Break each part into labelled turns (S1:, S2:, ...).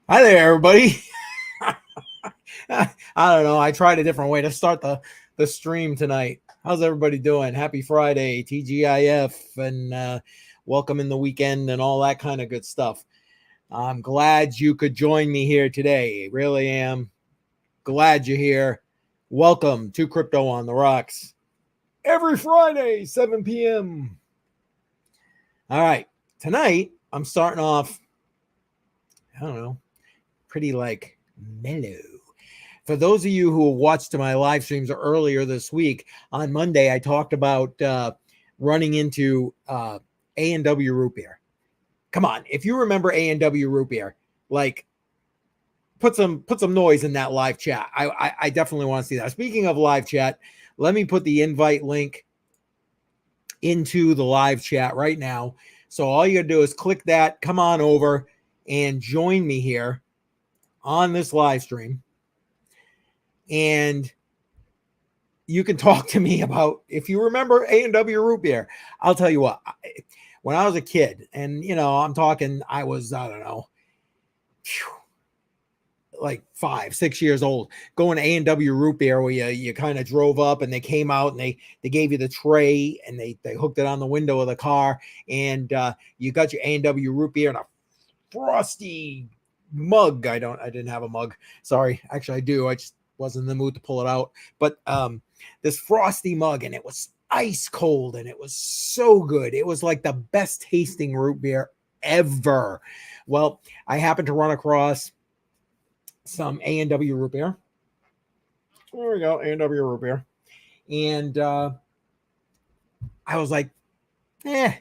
S1: Hi there, everybody. I don't know. I tried a different way to start the stream tonight. How's everybody doing? Happy Friday, TGIF, and welcome in the weekend and all that kind of good stuff. I'm glad you could join me here today. Really am glad you're here. Welcome to Crypto on the Rocks every Friday, 7 p.m. All right. Tonight, I'm starting off, I don't know, pretty like mellow. For those of you who watched my live streams earlier this week, on Monday, I talked about running into A&W root beer. Come on, if you remember A&W root beer, like put some noise in that live chat. I definitely want to see that. Speaking of live chat, let me put the invite link into the live chat right now. So all you gotta do is click that, come on over and join me here on this live stream. And you can talk to me about, if you remember A&W root beer. I'll tell you what, when I was a kid, and I'm talking, I was, I don't know, like 5-6 years old, going to A&W root beer, where you kind of drove up and they came out and they gave you the tray and they hooked it on the window of the car, and you got your A&W root beer in a frosty mug. I didn't have a mug. Sorry. Actually, I do. I just wasn't in the mood to pull it out. But this frosty mug, and it was ice cold, and it was so good. It was like the best tasting root beer ever. Well, I happened to run across some A&W root beer. There we go, A&W root beer. And I was like, I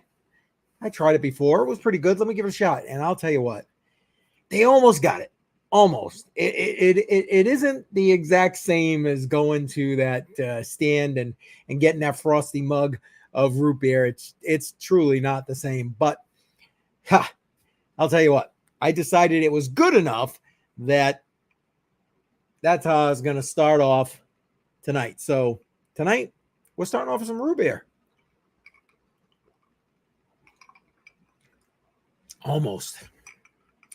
S1: tried it before. It was pretty good. Let me give it a shot. And I'll tell you what, they almost got it. Almost. It isn't the exact same as going to that stand and getting that frosty mug of root beer. It's truly not the same. But I'll tell you what, I decided it was good enough that that's how I was going to start off tonight. So tonight we're starting off with some root beer. Almost.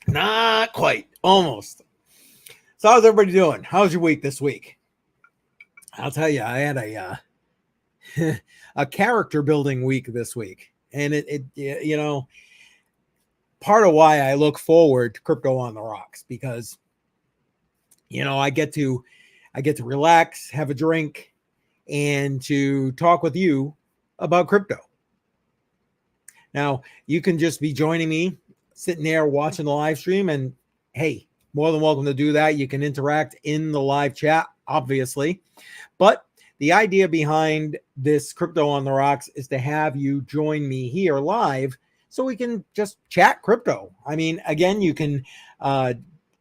S1: Not quite. Almost. So how's everybody doing? How's your week this week? I'll tell you, I had a character building week this week, and it part of why I look forward to Crypto on the Rocks, because I get to relax, have a drink, and to talk with you about crypto. Now, you can just be joining me, sitting there watching the live stream, and hey, more than welcome to do that. You can interact in the live chat, obviously. But the idea behind this Crypto on the Rocks is to have you join me here live so we can just chat crypto. I mean, again, you can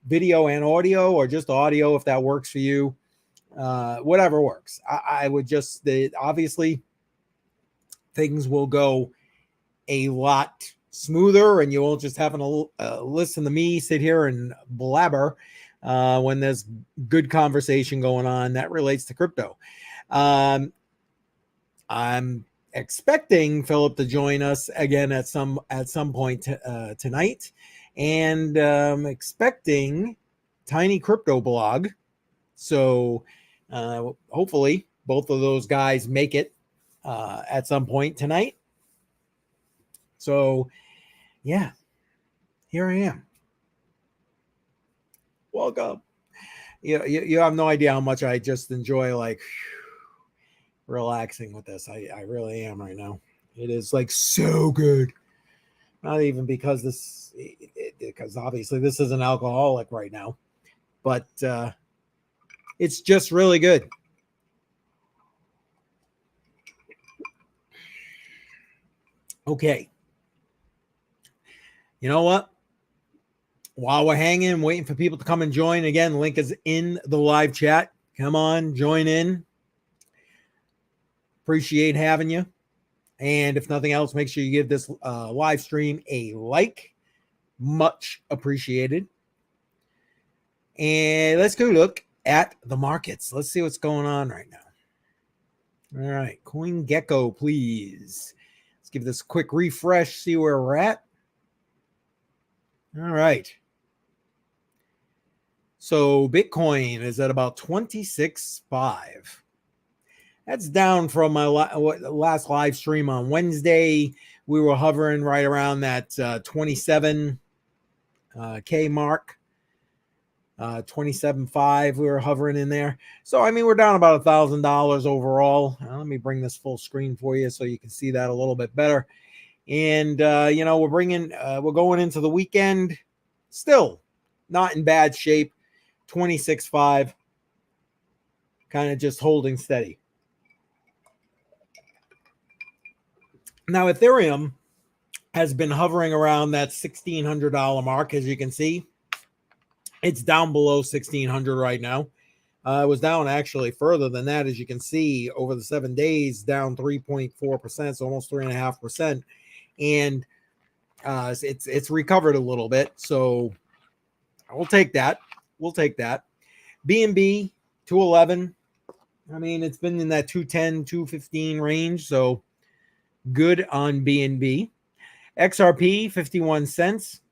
S1: video and audio, or just audio if that works for you. Whatever works. I would just, obviously, things will go a lot smoother, and you won't just having to listen to me sit here and blabber when there's good conversation going on that relates to crypto. I'm expecting Philip to join us again at some point tonight, and expecting Tiny Crypto Blog. So hopefully both of those guys make it at some point tonight. So yeah, here I am. Welcome. You have no idea how much I just enjoy, like, relaxing with this. I really am right now. It is like so good. Not even because because obviously this is an alcoholic right now, but it's just really good. Okay. You know what? While we're hanging, waiting for people to come and join, again, link is in the live chat. Come on, join in. Appreciate having you. And if nothing else, make sure you give this live stream a like. Much appreciated. And let's go look at the markets. Let's see what's going on right now. All right, CoinGecko, please. Let's give this a quick refresh, see where we're at. All right. So Bitcoin is at about 26.5. That's down from my last live stream on Wednesday. We were hovering right around that 27K mark. 27.5, we were hovering in there. So I mean, we're down about $1,000 overall. Let me bring this full screen for you so you can see that a little bit better. And we're going into the weekend, still not in bad shape. 26.5, kind of just holding steady. Now Ethereum has been hovering around that $1,600 mark, as you can see. It's down below 1,600 right now. It was down actually further than that, as you can see, over the 7 days, down 3.4%, so almost 3.5%. And it's recovered a little bit, so we'll take that. BNB 211. I mean, it's been in that 210, 215 range, so good on BNB. XRP 51 cents.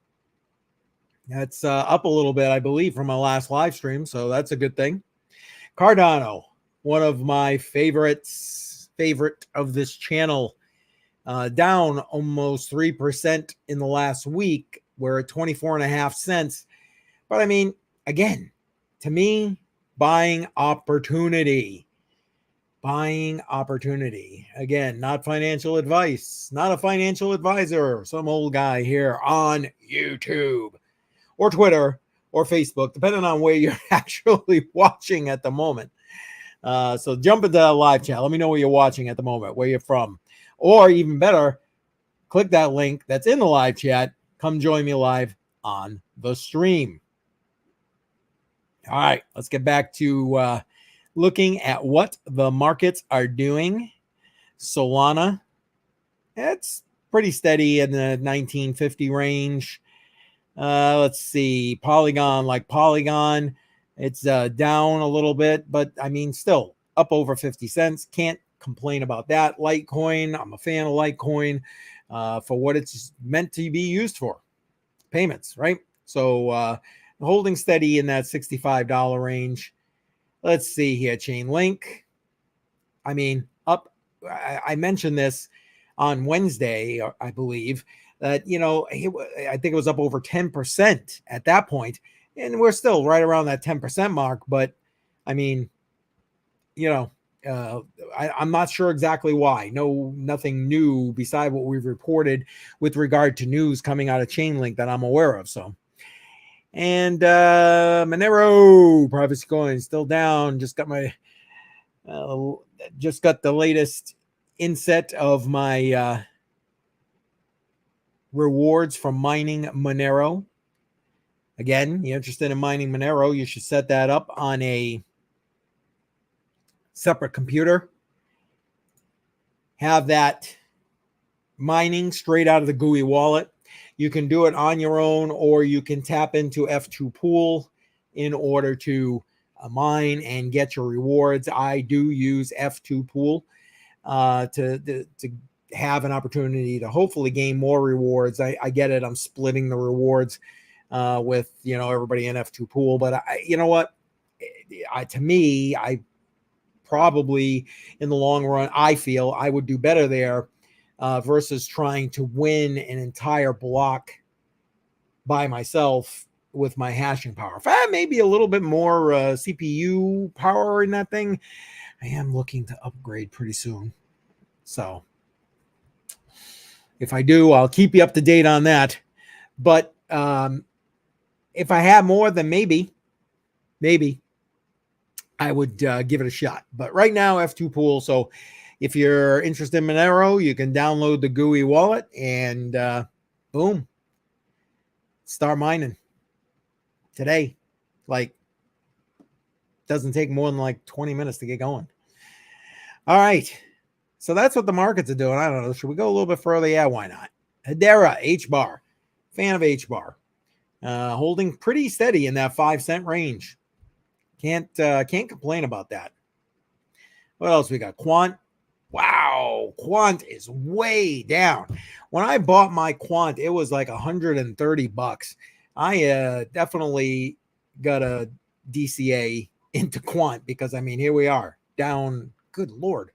S1: That's up a little bit, I believe, from my last live stream, so that's a good thing. Cardano, one of my favorite of this channel, down almost 3% in the last week. We're at 24.5 cents. But I mean, again, to me, buying opportunity. Again, not financial advice, not a financial advisor, some old guy here on YouTube or Twitter or Facebook, depending on where you're actually watching at the moment. So jump into the live chat. Let me know where you're watching at the moment, where you're from. Or even better, click that link that's in the live chat. Come join me live on the stream. All right, let's get back to looking at what the markets are doing. Solana, it's pretty steady in the 1950 range. Let's see, Polygon, it's down a little bit, but I mean, still up over 50 cents. Can't complain about that. Litecoin, I'm a fan of Litecoin for what it's meant to be used for, payments, right? So holding steady in that $65 range. Let's see here, Chainlink. I mean, up. I mentioned this on Wednesday, I believe, that, I think it was up over 10% at that point, and we're still right around that 10% mark. But I mean, I'm not sure exactly why. Nothing new beside what we've reported with regard to news coming out of Chainlink that I'm aware of. So, and Monero privacy coin still down. Just got the latest inset of my rewards from mining Monero. Again, you're interested in mining Monero, you should set that up on a separate computer. Have that mining straight out of the GUI wallet. You can do it on your own, or you can tap into F2 Pool in order to mine and get your rewards. I do use F2 Pool to have an opportunity to hopefully gain more rewards. I get it. I'm splitting the rewards with everybody in F2 Pool, but to me, I probably in the long run, I feel I would do better there versus trying to win an entire block by myself with my hashing power. If I had maybe a little bit more CPU power in that thing, I am looking to upgrade pretty soon. So if I do, I'll keep you up to date on that. But if I had more, then maybe I would give it a shot. But right now, F2 Pool. So if you're interested in Monero, you can download the GUI wallet and boom, start mining today. Doesn't take more than 20 minutes to get going. All right. So that's what the markets are doing. I don't know. Should we go a little bit further? Yeah, why not? Hedera, H-bar. Fan of H-bar. Holding pretty steady in that 5 cent range. Can't complain about that. What else we got? Quant. Wow, Quant is way down. When I bought my Quant, it was like $130. I definitely got a DCA into quant, because I mean, here we are down. Good Lord,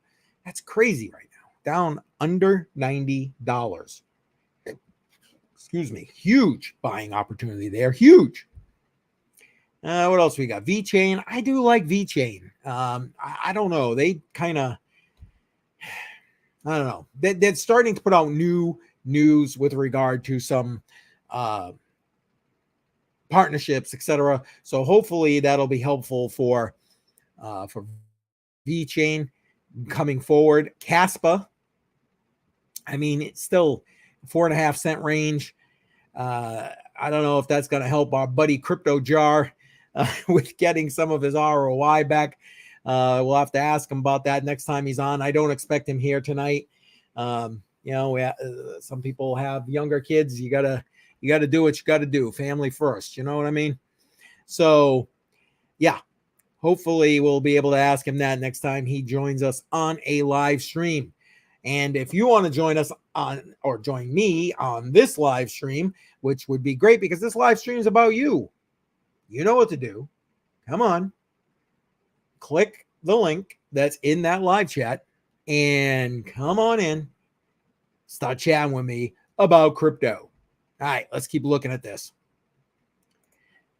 S1: that's crazy right now. Down under $90. Excuse me. Huge buying opportunity there. Huge. What else we got? VeChain. I do like VeChain. I don't know. They kind of, I don't know. They're starting to put out new news with regard to some partnerships, etc. So hopefully that'll be helpful for VeChain coming forward. Caspa. I mean, it's still 4.5 cent range. I don't know if that's going to help our buddy Crypto Jar with getting some of his ROI back. We'll have to ask him about that next time he's on. I don't expect him here tonight. You know, some people have younger kids. You gotta do what you gotta do. Family first. You know what I mean? So, yeah. Hopefully, we'll be able to ask him that next time he joins us on a live stream. And if you want to join us on, or join me on this live stream, which would be great because this live stream is about you. You know what to do. Come on. Click the link that's in that live chat and come on in. Start chatting with me about crypto. All right, let's keep looking at this.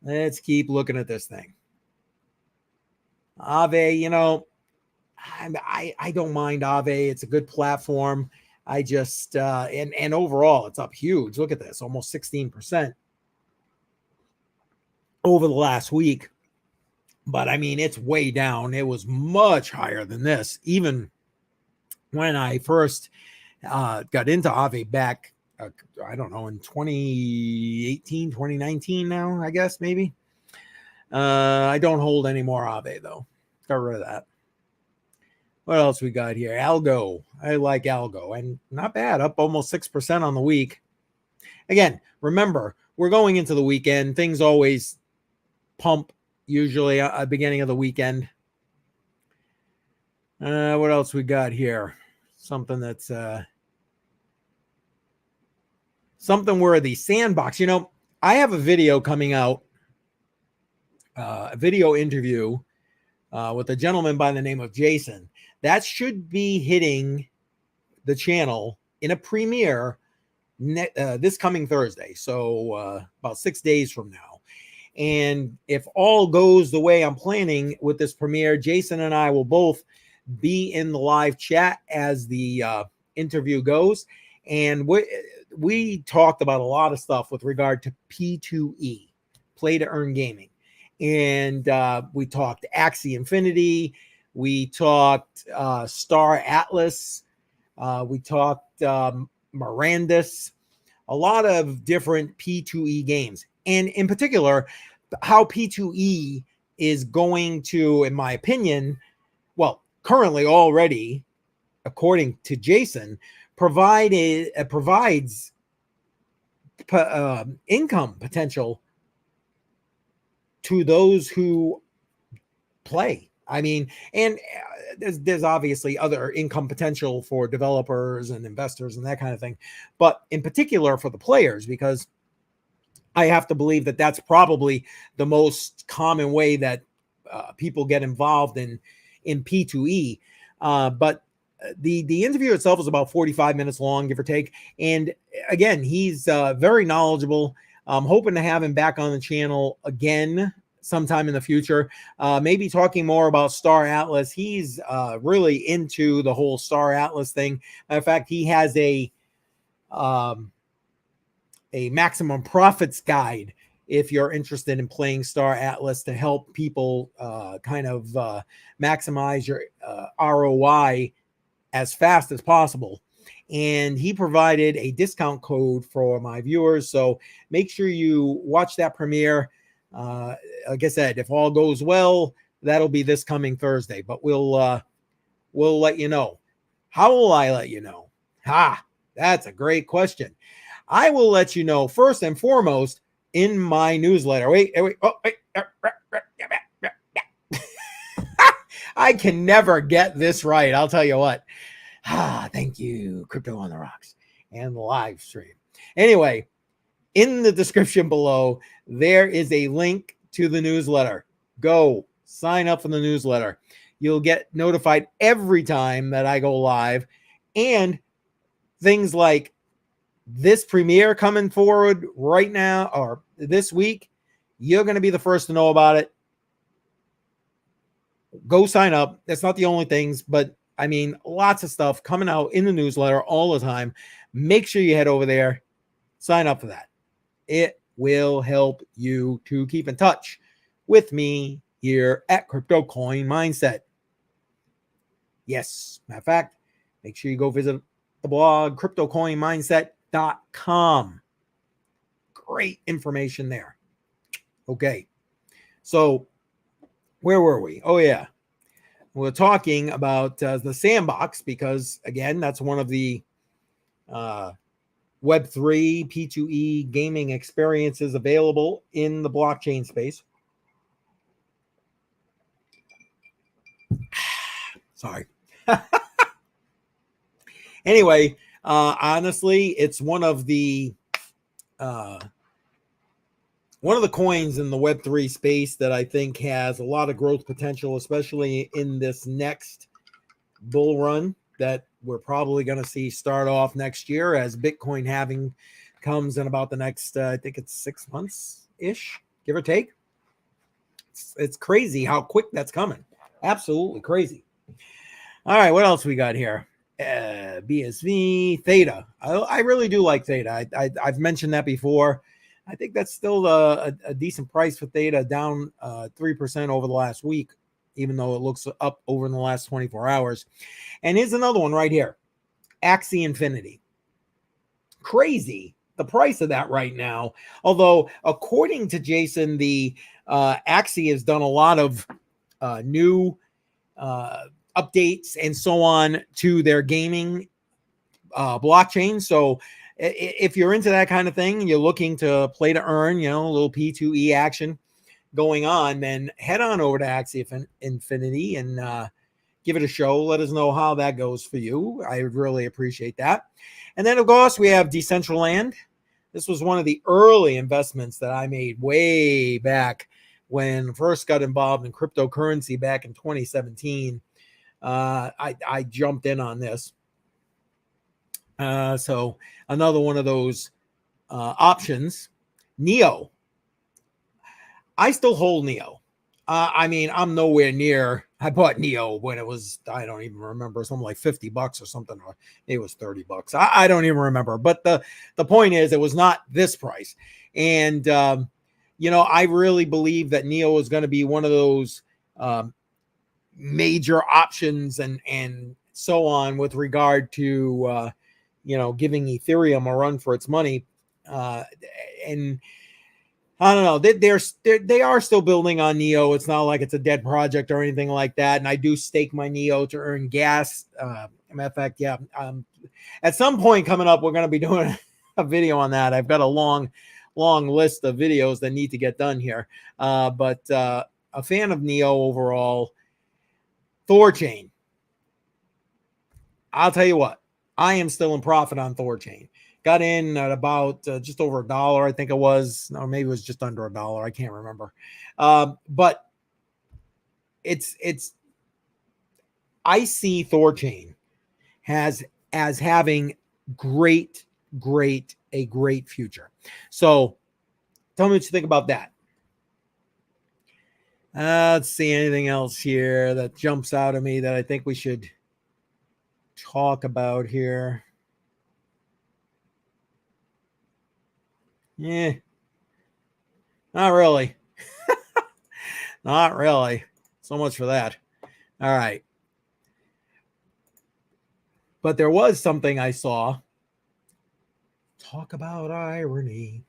S1: Let's keep looking at this thing. Aave, you know, I don't mind Aave. It's a good platform. I just and overall it's up huge. Look at this, almost 16% over the last week. But I mean, it's way down. It was much higher than this. Even when I first got into Aave back, I don't know, in 2018, 2019 now, I guess, maybe. I don't hold any more Aave though. Got rid of that. What else we got here? Algo. I like Algo, and not bad, up almost 6% on the week. Again, remember, we're going into the weekend. Things always pump, usually at the beginning of the weekend. What else we got here? Something that's something worthy. Sandbox. You know, I have a video coming out, a video interview with a gentleman by the name of Jason. That should be hitting the channel in a premiere this coming Thursday. So about 6 days from now. And if all goes the way I'm planning with this premiere, Jason and I will both be in the live chat as the interview goes. And we talked about a lot of stuff with regard to P2E, play to earn gaming. And we talked Axie Infinity. We talked Star Atlas. We talked Mirandus. A lot of different P2E games. And in particular, how P2E is going to, in my opinion, well, currently already, according to Jason, provides income potential to those who play. I mean, and there's obviously other income potential for developers and investors and that kind of thing, but in particular for the players, because I have to believe that that's probably the most common way that people get involved in P2E. But the interview itself is about 45 minutes long, give or take. And again, he's very knowledgeable. I'm hoping to have him back on the channel again sometime in the future, maybe talking more about Star Atlas. He's really into the whole Star Atlas thing. Matter of fact, he has a maximum profits guide if you're interested in playing Star Atlas, to help people kind of maximize your ROI as fast as possible. And he provided a discount code for my viewers. So make sure you watch that premiere. Like I said, if all goes well, that'll be this coming Thursday, but we'll let you know. How will I let you know? That's a great question. I will let you know first and foremost in my newsletter. Wait. I can never get this right. I'll tell you what. Thank you, Crypto on the Rocks and the live stream. Anyway, in the description below, there is a link to the newsletter. Go sign up for the newsletter. You'll get notified every time that I go live, and things like this premiere coming forward right now or this week, you're going to be the first to know about it. Go sign up. That's not the only things, but I mean, lots of stuff coming out in the newsletter all the time. Make sure you head over there, sign up for that. It will help you to keep in touch with me here at Crypto Coin Mindset. Yes, matter of fact, make sure you go visit the blog, cryptocoinmindset.com. Great information there. Okay, so where were we? Oh, yeah. We're talking about the sandbox because, again, that's one of the Web3 P2E gaming experiences available in the blockchain space. Sorry. Anyway, honestly, it's one of the coins in the Web3 space that I think has a lot of growth potential, especially in this next bull run that we're probably going to see start off next year as Bitcoin halving comes in about the next, I think it's 6 months-ish, give or take. It's crazy how quick that's coming. Absolutely crazy. All right, what else we got here? BSV, Theta. I really do like Theta. I've mentioned that before. I think that's still a decent price for Theta, down 3% over the last week, even though it looks up over in the last 24 hours. And here's another one right here, Axie Infinity. Crazy, the price of that right now. Although, according to Jason, the Axie has done a lot of new updates and so on to their gaming blockchain. So if you're into that kind of thing, you're looking to play to earn, a little P2E action going on, then head on over to Axie Infinity and give it a show. Let us know how that goes for you. I would really appreciate that. And then, of course, we have Decentraland. This was one of the early investments that I made way back when I first got involved in cryptocurrency back in 2017. I jumped in on this. So another one of those options. Neo. I still hold Neo. I mean, I'm nowhere near. I bought Neo when it was, I don't even remember, something like $50 or something, or it was $30. I don't even remember. But the point is, it was not this price. And, I really believe that Neo is going to be one of those major options and so on with regard to, giving Ethereum a run for its money. And I don't know. They are still building on Neo. It's not like it's a dead project or anything like that. And I do stake my Neo to earn gas. Matter of fact, yeah. At some point coming up, we're going to be doing a video on that. I've got a long list of videos that need to get done here. But a fan of Neo overall. Thorchain. I'll tell you what. I am still in profit on Thorchain. Got in at about just over $1, I think it was. No, maybe it was just under $1. I can't remember. But it's I see Thorchain as having a great future. So tell me what you think about that. Let's see anything else here that jumps out at me that I think we should talk about here. Yeah, not really. Not really. So much for that. All right. But there was something I saw. Talk about irony.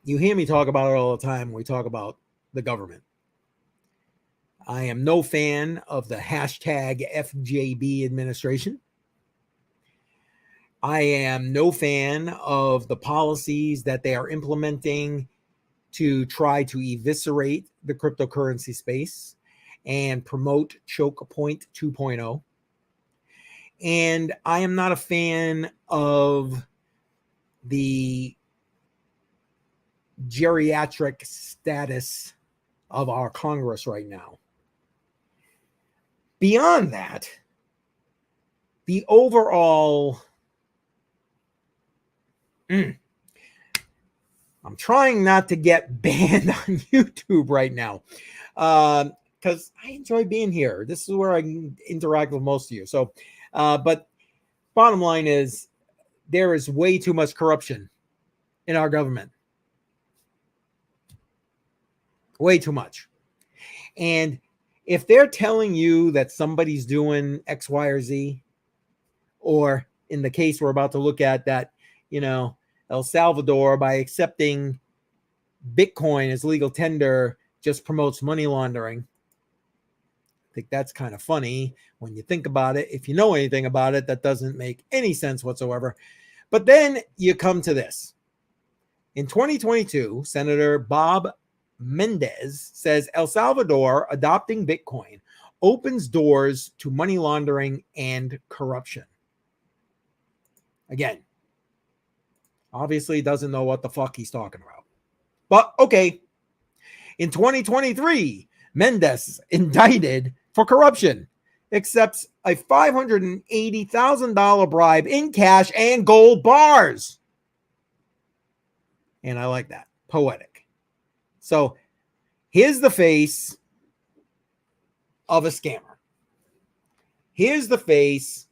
S1: You hear me talk about it all the time when we talk about the government. I am no fan of the hashtag FJB administration. I am no fan of the policies that they are implementing to try to eviscerate the cryptocurrency space and promote Choke Point 2.0. And I am not a fan of the geriatric status of our Congress right now. Beyond that, the overall, I'm trying not to get banned on YouTube right now, because I enjoy being here. This is where I can interact with most of you. So, but bottom line is, there is way too much corruption in our government. Way too much. And if they're telling you that somebody's doing X, Y, or Z, or in the case we're about to look at, that, El Salvador, by accepting Bitcoin as legal tender, just promotes money laundering. I think that's kind of funny when you think about it. If you know anything about it, that doesn't make any sense whatsoever. But then you come to this. In 2022, Senator Bob Mendez says El Salvador adopting Bitcoin opens doors to money laundering and corruption. Again, obviously doesn't know what the fuck he's talking about. But okay. In 2023, Mendez indicted for corruption, accepts a $580,000 bribe in cash and gold bars. And I like that. Poetic. So here's the face of a scammer. Here's the face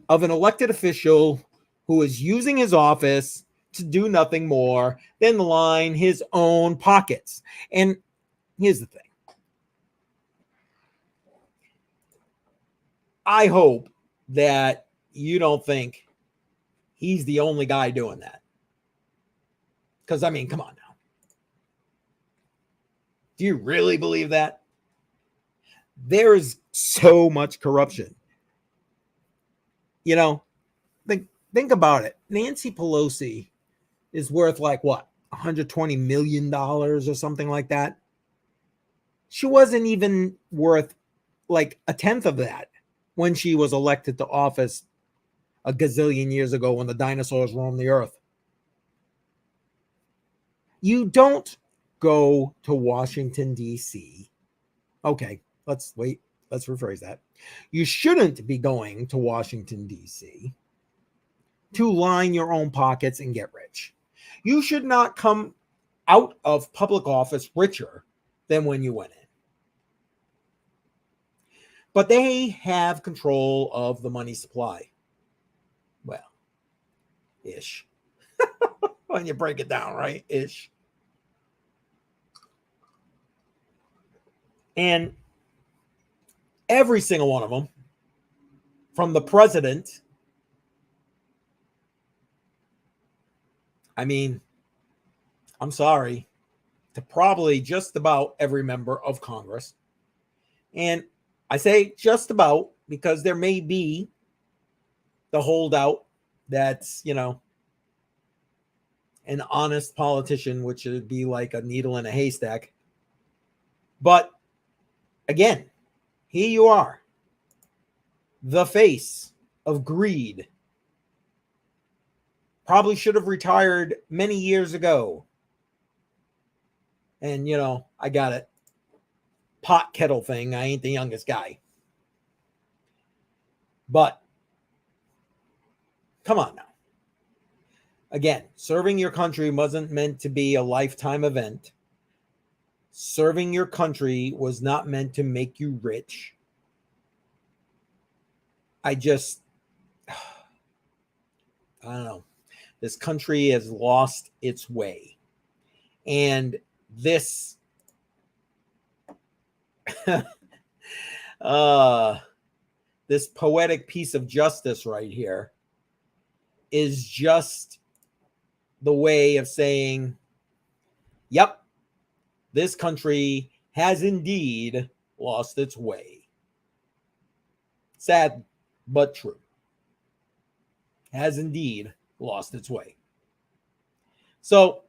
S1: of an elected official who is using his office to do nothing more than line his own pockets. And here's the thing. I hope that you don't think he's the only guy doing that. Because, I mean, come on now. Do you really believe that? There is so much corruption. Think about it. Nancy Pelosi is worth like what? $120 million or something like that. She wasn't even worth like a tenth of that when she was elected to office a gazillion years ago when the dinosaurs roamed the earth. You don't go to Washington, D.C. Okay, let's rephrase that. You shouldn't be going to Washington, D.C. to line your own pockets and get rich. You should not come out of public office richer than when you went in. But they have control of the money supply. Well, ish. When you break it down, right? Ish. And every single one of them, from the president, I mean, I'm sorry, to probably just about every member of Congress. And I say just about because there may be the holdout that's, an honest politician, which would be like a needle in a haystack. But again, here you are, the face of greed. Probably should have retired many years ago. And, I got it. Pot kettle thing. I ain't the youngest guy. But, come on now. Again, serving your country wasn't meant to be a lifetime event. Serving your country was not meant to make you rich. I don't know. This country has lost its way. And this this poetic piece of justice right here is just the way of saying, yep, this country has indeed lost its way. Sad, but true. Has indeed lost its way. So,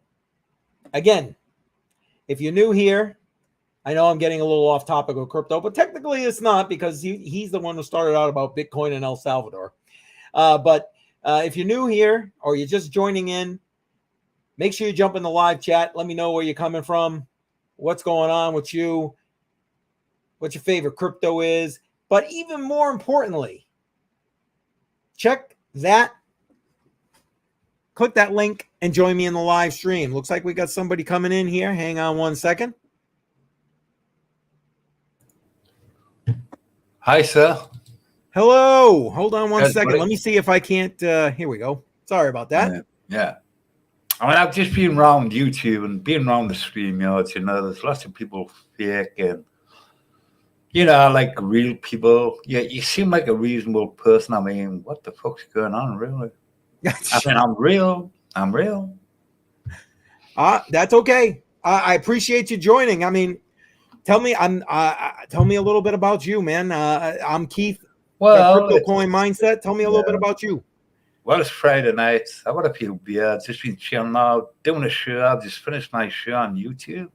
S1: again, if you're new here, I know I'm getting a little off topic of crypto, but technically it's not because he's the one who started out about Bitcoin in El Salvador. But if you're new here or you're just joining in, Make sure you jump in the live chat. Let me know where you're coming from, what's going on with you, what your favorite crypto is. But even more importantly, check that. Click that link and join me in the live stream. Looks like we got somebody coming in here. Hang on one second.
S2: Hi, sir.
S1: Hello. Hold on one second.
S2: Buddy.
S1: Let me see if I can't. Here we go. Sorry about that.
S2: Yeah. I mean, I've just been around YouTube and been around the stream yards. There's lots of people fake and, like real people. Yeah, you seem like a reasonable person. I mean, what the fuck's going on, really? I mean, I'm real.
S1: That's okay. I appreciate you joining. I mean, tell me a little bit about you, man. I'm Keith.
S2: Well,
S1: Crypto Coin Mindset. Tell me a little bit about you.
S2: Well, it's Friday night. I got a few beers. Just been chilling out, doing a show. I've just finished my show on YouTube,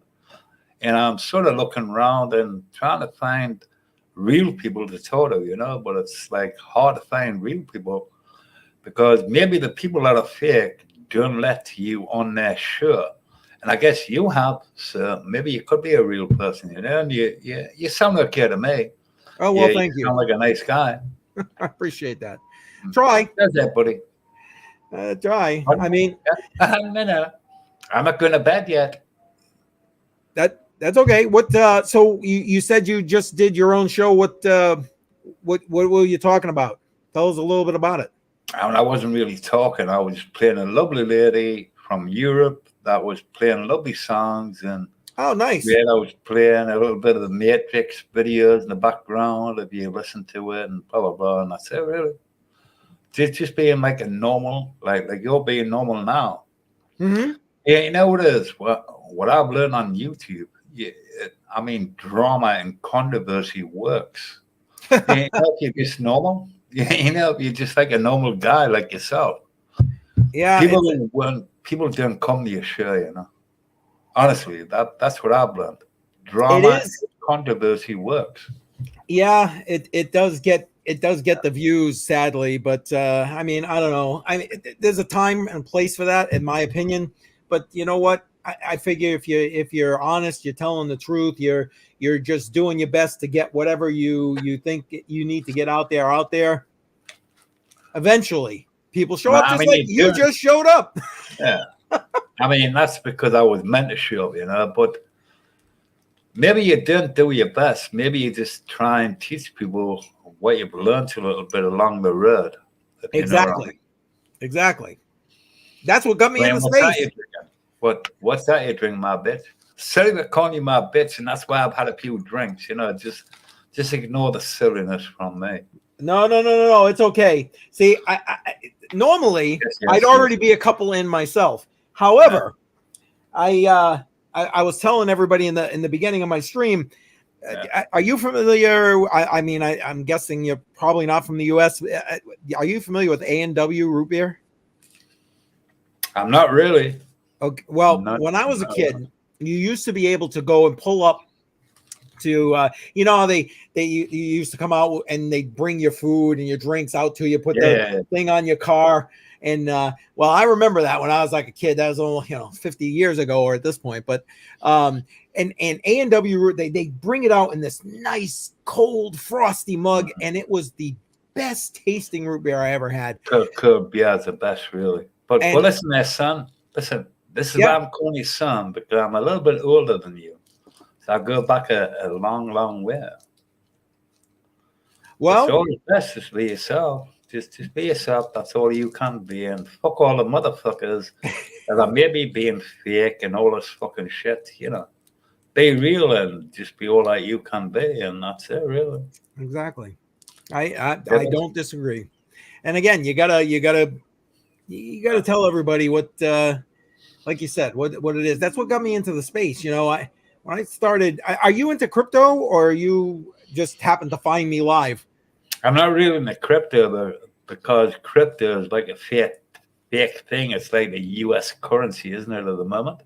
S2: and I'm sort of looking around and trying to find real people to talk to, But it's like hard to find real people because maybe the people that are fake don't let you on their show. And I guess you have, so maybe you could be a real person, And you sound okay to me.
S1: Oh, well, thank you.
S2: You sound like a nice guy.
S1: I appreciate that. Try.
S2: That's that, buddy.
S1: Try. I mean,
S2: I'm not going to bed yet.
S1: That's okay. What? So you said you just did your own show. What were you talking about? Tell us a little bit about it.
S2: I wasn't really talking. I was playing a lovely lady from Europe that was playing lovely songs, and
S1: oh, nice.
S2: Yeah, I was playing a little bit of the Matrix videos in the background if you listen to it, and blah blah blah. And that's it, really. Just being like a normal, like you're being normal now.
S1: Mm-hmm.
S2: Yeah, you know what it is. What I've learned on YouTube. I mean, drama and controversy works. If you're just normal, if you're just like a normal guy like yourself.
S1: Yeah.
S2: People don't come to your show, Honestly, that's what I've learned. Drama and controversy works.
S1: Yeah, it does get the views, sadly, but I mean, I don't know. I mean, there's a time and place for that, in my opinion. But you know what? I figure if you're honest, you're telling the truth, you're just doing your best to get whatever you think you need to get out there. Eventually, people show up just like you just showed up.
S2: Yeah, I mean that's because I was meant to show up, But maybe you didn't do your best. Maybe you just try and teach people what you've learned a little bit along the road.
S1: Exactly. Exactly. That's what got me in the space.
S2: What's that you drink, my bitch? Silly to call you my bitch, and that's why I've had a few drinks. Just ignore the silliness from me.
S1: No. It's okay. See, I normally I'd already be a couple in myself. However, I was telling everybody in the beginning of my stream. Are you familiar? I mean, I'm guessing you're probably not from the U.S. Are you familiar with A&W root beer? I'm
S2: not really.
S1: Okay. Well, when I was a kid, you used to be able to go and pull up to, you used to come out and they bring your food and your drinks out to you, put the thing on your car. And well, I remember that when I was like a kid. That was only 50 years ago, or at this point. But and A&W root, they bring it out in this nice cold frosty mug, and it was the best tasting root beer I ever had.
S2: Curb beer is the best, really. But listen, there, son. Listen, this is why I'm calling you son, because I'm a little bit older than you. So I go back a long, long way.
S1: Well,
S2: it's always best to be yourself. Just be yourself. That's all you can be. And fuck all the motherfuckers that are maybe being fake and all this fucking shit. Be real and just be all that you can be, and that's it, really.
S1: Exactly. I don't disagree. And again, you gotta tell everybody what, like you said, what it is. That's what got me into the space. When I started, are you into crypto, or you just happened to find me live?
S2: I'm not really into crypto, because crypto is like a fake thing. It's like the U.S. currency, isn't it, at the moment?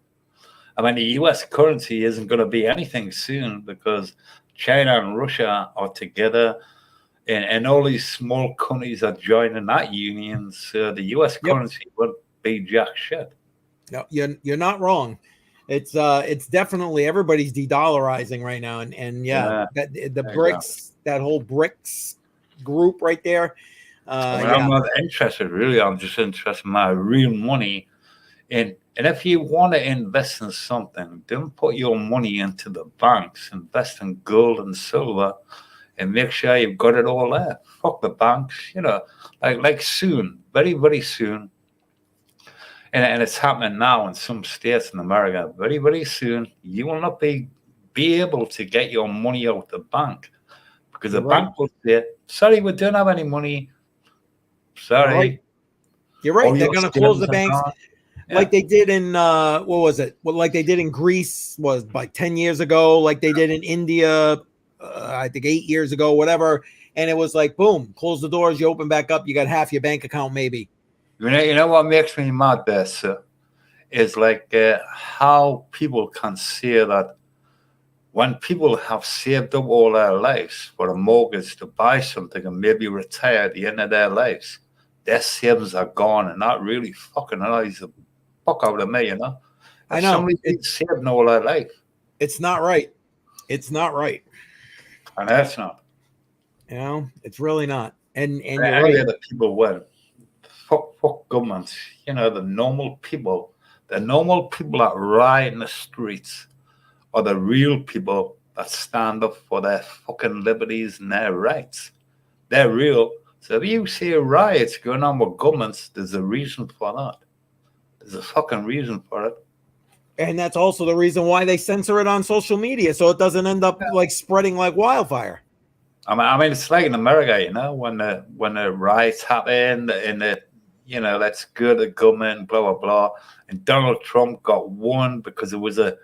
S2: I mean, the U.S. currency isn't going to be anything soon because China and Russia are together, and all these small countries are joining that union. So the U.S. currency won't be jack shit.
S1: No, you're not wrong. It's definitely everybody's de-dollarizing right now, and yeah,
S2: Yeah,
S1: that the
S2: exactly.
S1: BRICS, that whole BRICS group right there.
S2: I mean, I'm
S1: Yeah,
S2: not interested really. I'm just interested in my real money. And if you want to invest in something, don't put your money into the banks. Invest in gold and silver, and make sure you've got it all there. Fuck the banks, like soon, very very soon. And it's happening now in some states in America. Very very soon, you will not be able to get your money out the bank because the
S1: you're right.
S2: bank will say, "Sorry, we don't have any money.
S1: You're right.
S2: Sorry,
S1: You're
S2: all
S1: right. They're
S2: your
S1: going to close the
S2: savings are
S1: banks
S2: gone." Yeah.
S1: like they did in what was it? Well, like they did in Greece was like 10 years ago, like they did in India, I think 8 years ago, whatever. And it was like, boom, close the doors, you open back up, you got half your bank account, maybe.
S2: You know what makes me mad there, sir, is like how people can say that when people have saved up all their lives for a mortgage to buy something and maybe retire at the end of their lives, their savings are gone, and that really fucking annoys the fuck out of me, you know?
S1: I
S2: If
S1: know
S2: somebody's been saving all their life,
S1: it's not right. It's not right.
S2: and that's not.
S1: It's really not. And you're right.
S2: Anyway, the people win. Fuck governments. The normal people that riot in the streets are the real people that stand up for their fucking liberties and their rights. They're real. So if you see riots going on with governments, there's a reason for that. There's a fucking reason for it.
S1: And that's also the reason why they censor it on social media so it doesn't end up like spreading like wildfire.
S2: I mean, it's like in America, when the riots happen and let's go to the government, blah blah blah, and Donald Trump got won because it was a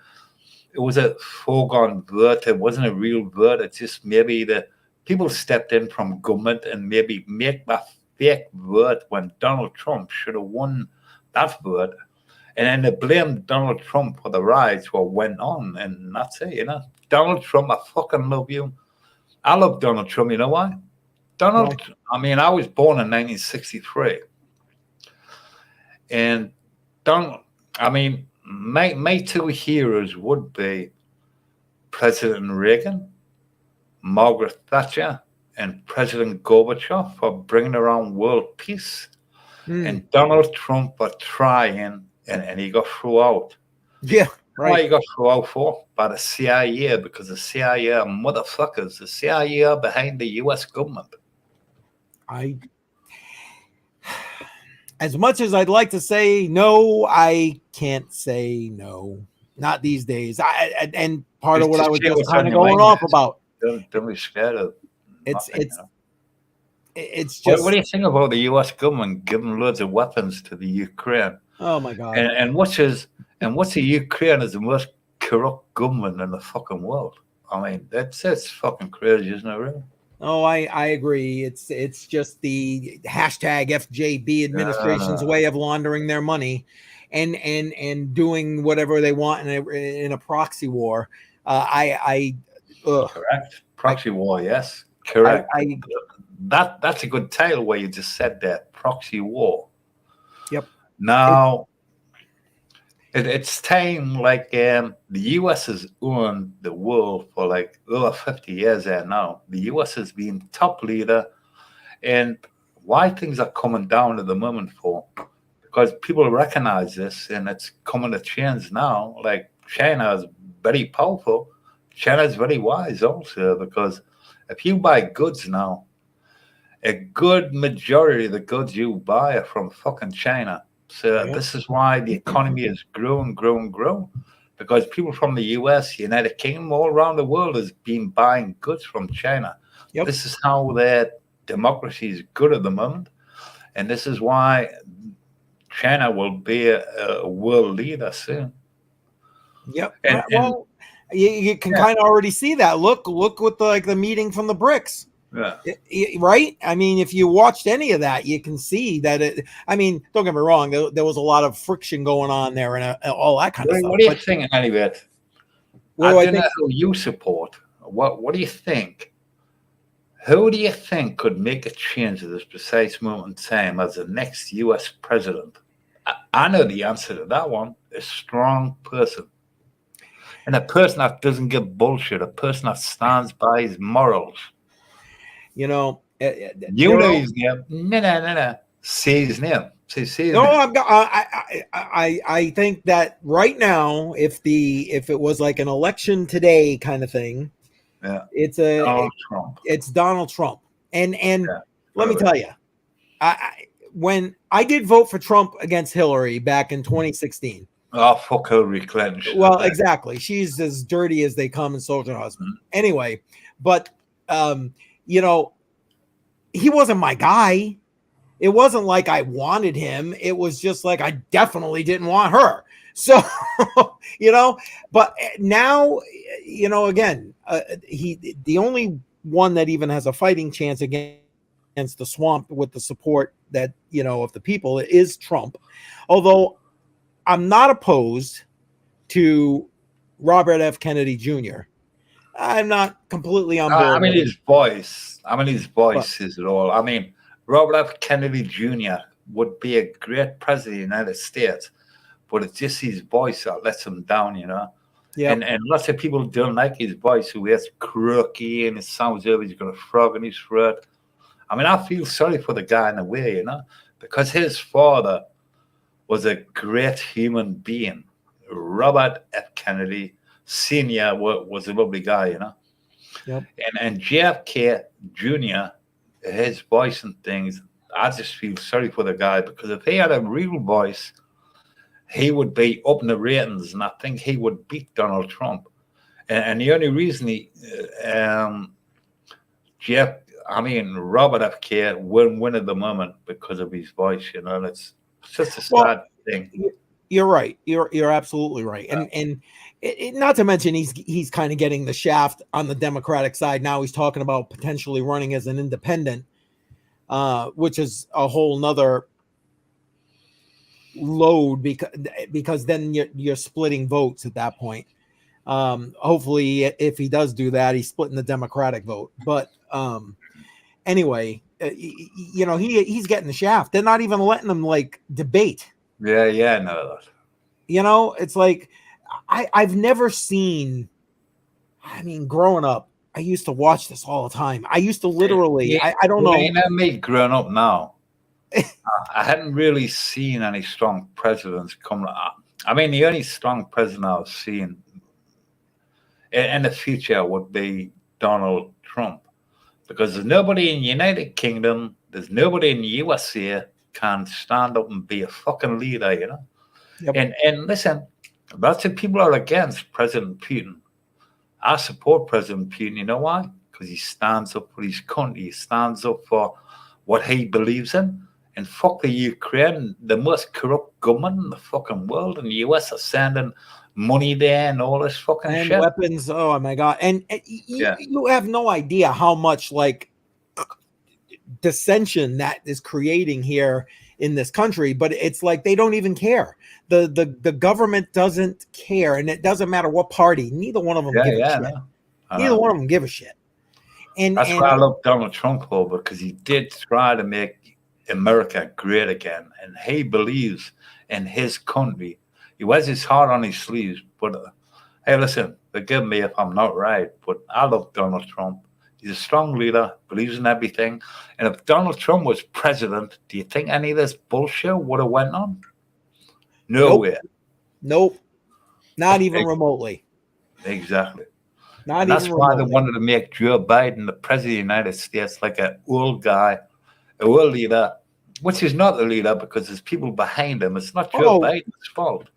S2: foregone vote. It wasn't a real vote. It's just maybe the people stepped in from government and maybe make that fake vote when Donald Trump should have won that vote. And then they blamed Donald Trump for the riots what went on, and that's it. Donald Trump, I fucking love you. I love Donald Trump. You know why?
S1: Why?
S2: I mean, I was born in 1963, and Donald, I mean, my two heroes would be President Reagan, Margaret Thatcher, and President Gorbachev for bringing around world peace,
S1: Hmm.
S2: and Donald Trump for trying, and he got thrown out.
S1: Yeah,
S2: Why
S1: right.
S2: he got thrown out for? By the CIA, because the CIA are motherfuckers. The CIA are behind the U.S. government.
S1: I As much as I'd like to say no, I can't say no. Not these days. And part of what I
S2: Just
S1: was
S2: share
S1: just
S2: what's
S1: kind
S2: on
S1: of
S2: your
S1: going
S2: mind.
S1: off about.
S2: Don't be scared of
S1: It's
S2: nothing.
S1: it's it's
S2: What do
S1: just
S2: you think about the U.S. government giving loads of weapons to the Ukraine?
S1: oh my god.
S2: And what's the Ukraine is the most corrupt government in the fucking world. I mean, that's fucking crazy, isn't it? Really?
S1: Oh, I agree. It's just the hashtag FJB administration's
S2: Uh,
S1: way of laundering their money, and doing whatever they want in a proxy war. Ugh,
S2: correct.
S1: I
S2: Proxy war, yes,
S1: I
S2: correct.
S1: I
S2: That's a good title where you just said that proxy war.
S1: yep. It,
S2: Now it's time like the US has owned the world for like over 50 years there now. The US has been top leader, and why things are coming down at the moment for because people recognize this and it's coming to change now. Like China is very powerful. China is very wise also because if you buy goods now, a good majority of the goods you buy are from fucking China. So
S1: yep.
S2: this is why the economy has grown, grown, grown. Because people from the US, United Kingdom, all around the world has been buying goods from China.
S1: Yep.
S2: This is how their democracy is good at the moment. And this is why China will be a world leader soon.
S1: Yep.
S2: And
S1: Well, you can
S2: yeah,
S1: kind of already see that. Look with the meeting from the BRICS.
S2: yeah.
S1: Right? I mean, if you watched any of that, you can see that I mean, don't get me wrong, there was a lot of friction going on there and all that kind of stuff.
S2: What do you
S1: But
S2: think, anyway?
S1: what
S2: I
S1: do I
S2: don't know
S1: think?
S2: who you support. What do you think? Who do you think could make a change at this precise moment in time as the next US president? I know the answer to that one. A strong person. And a person that doesn't give bullshit, a person that stands by his morals.
S1: You know,
S2: You know his name. No. Say his name. Say his
S1: no,
S2: name.
S1: I think that right now, if it was like an election today kind of thing,
S2: Yeah.
S1: it's
S2: Donald Trump.
S1: it's Donald Trump. And
S2: Yeah.
S1: let me tell you, when I did vote for Trump against Hillary back in 2016.
S2: Oh, fuck Hillary Clinton.
S1: Well, exactly. She's as dirty as they come in Soldier Husband. Mm-hmm. Anyway, but you know, he wasn't my guy. It wasn't like I wanted him. It was just like I definitely didn't want her. So, you know, but now, you know, again, the only one that even has a fighting chance against the swamp with the support that, you know, of the people is Trump. Although I'm not opposed to Robert F. Kennedy Jr. I'm not completely on board.
S2: I mean, his voice is it all. I mean, Robert F. Kennedy Jr. would be a great president of the United States, but it's just his voice that lets him down, you know? Yeah. And lots of people don't like his voice, who is croaky and it sounds like he's got a frog in his throat. I mean, I feel sorry for the guy in a way, you know, because his father was a great human being. Robert F. Kennedy Sr. was a lovely guy, you know? Yep. And JFK Jr., his voice and things, I just feel sorry for the guy, because if he had a real voice, he would be up in the ratings, and I think he would beat Donald Trump. And the only reason Robert F. K won't win at the moment because of his voice, you know. It's just a sad thing.
S1: You're right. You're absolutely right. And not to mention he's kind of getting the shaft on the Democratic side now. He's talking about potentially running as an independent, which is a whole nother load, because then you're splitting votes at that point. Hopefully, if he does do that, he's splitting the Democratic vote. But anyway, you know, he's getting the shaft. They're not even letting him like debate.
S2: Yeah, no.
S1: You know, it's like I've never seen. I mean, growing up, I used to watch this all the time. I used to literally. I don't know.
S2: You know me growing up now. I hadn't really seen any strong presidents come. I mean, the only strong president I've seen in the future would be Donald Trump, because there's nobody in the United Kingdom, there's nobody in the USA can stand up and be a fucking leader, you know. Yep. And listen, lots of people are against President Putin. I support President Putin. You know why? Because he stands up for his country. He stands up for what he believes in. And fuck the Ukraine, the most corrupt government in the fucking world. And the US are sending money there and all this fucking
S1: and
S2: shit.
S1: Weapons. Oh my God. And you have no idea how much like dissension that is creating here in this country, but it's like they don't even care. The government doesn't care, and it doesn't matter what party. Neither one of them give a shit. Neither one of them give a shit. And
S2: that's why I love Donald Trump, because he did try to make America great again, and he believes in his country. He wears his heart on his sleeves. But hey, listen, forgive me if I'm not right, but I love Donald Trump. He's a strong leader, believes in everything. And if Donald Trump was president, do you think any of this bullshit would have went on? Nowhere.
S1: Nope. Not even remotely.
S2: Exactly.
S1: Not
S2: that's
S1: even
S2: why
S1: remotely.
S2: They wanted to make Joe Biden the president of the United States, like an old guy, a old leader, which is not the leader because there's people behind him. It's not Joe Biden's fault.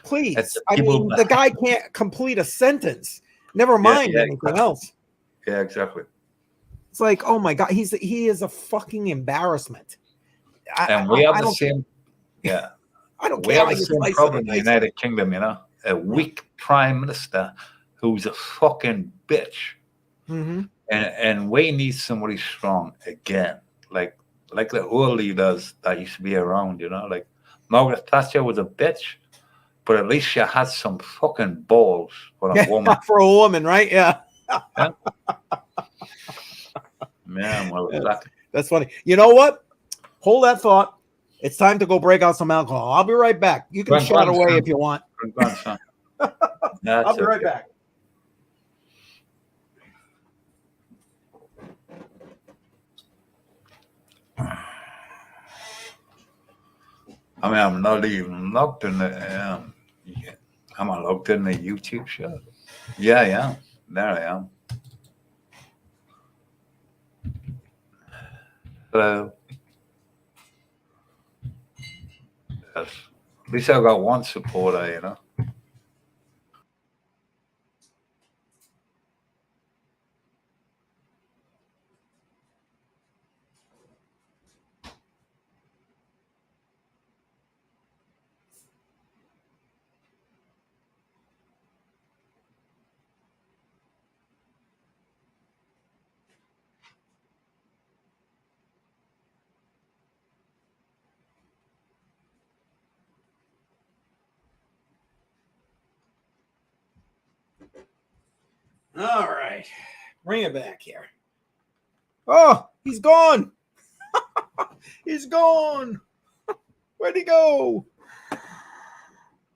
S1: Please. I mean, the guy can't complete a sentence. Never mind anything else.
S2: Yeah, exactly.
S1: It's like, oh my God, he is a fucking embarrassment.
S2: We have the same. Yeah.
S1: I don't
S2: care. We have the same problem in the United Kingdom, you know. A weak prime minister who's a fucking bitch.
S1: Mm-hmm.
S2: And we need somebody strong again. Like the old leaders that used to be around, you know. Like Margaret Thatcher was a bitch, but at least she had some fucking balls for a woman.
S1: For a woman, right? Yeah.
S2: Man, well, exactly.
S1: That's funny. You know what? Hold that thought. It's time to go break out some alcohol. I'll be right back. You can chat away if you want. I'll be right back.
S2: I mean, I'm not even logged in the. Am I logged in the YouTube show? Yeah, I am. There I am. Hello. Yes. At least I've got one supporter, you know.
S1: All right. Bring it back here. Oh, he's gone. He's gone. Where'd he go?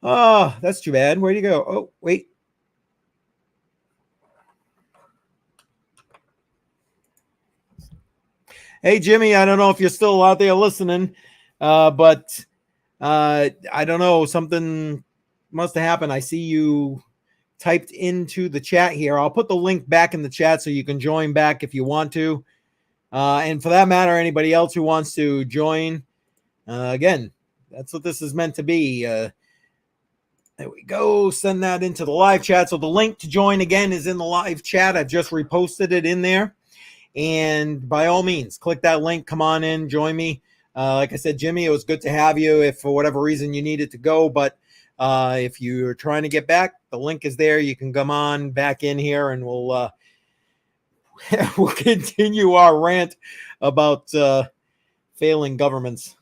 S1: Oh, that's too bad. Where'd he go? Oh, wait. Hey, Jimmy, I don't know if you're still out there listening, but I don't know. Something must have happened. I see you typed into the chat here. I'll put the link back in the chat so you can join back if you want to. And for that matter, anybody else who wants to join, again, that's what this is meant to be. There we go. Send that into the live chat. So the link to join again is in the live chat. I've just reposted it in there. And by all means, click that link. Come on in, join me. Like I said, Jimmy, it was good to have you if for whatever reason you needed to go. But if you're trying to get back, the link is there. You can come on back in here and we'll we'll continue our rant about failing governments.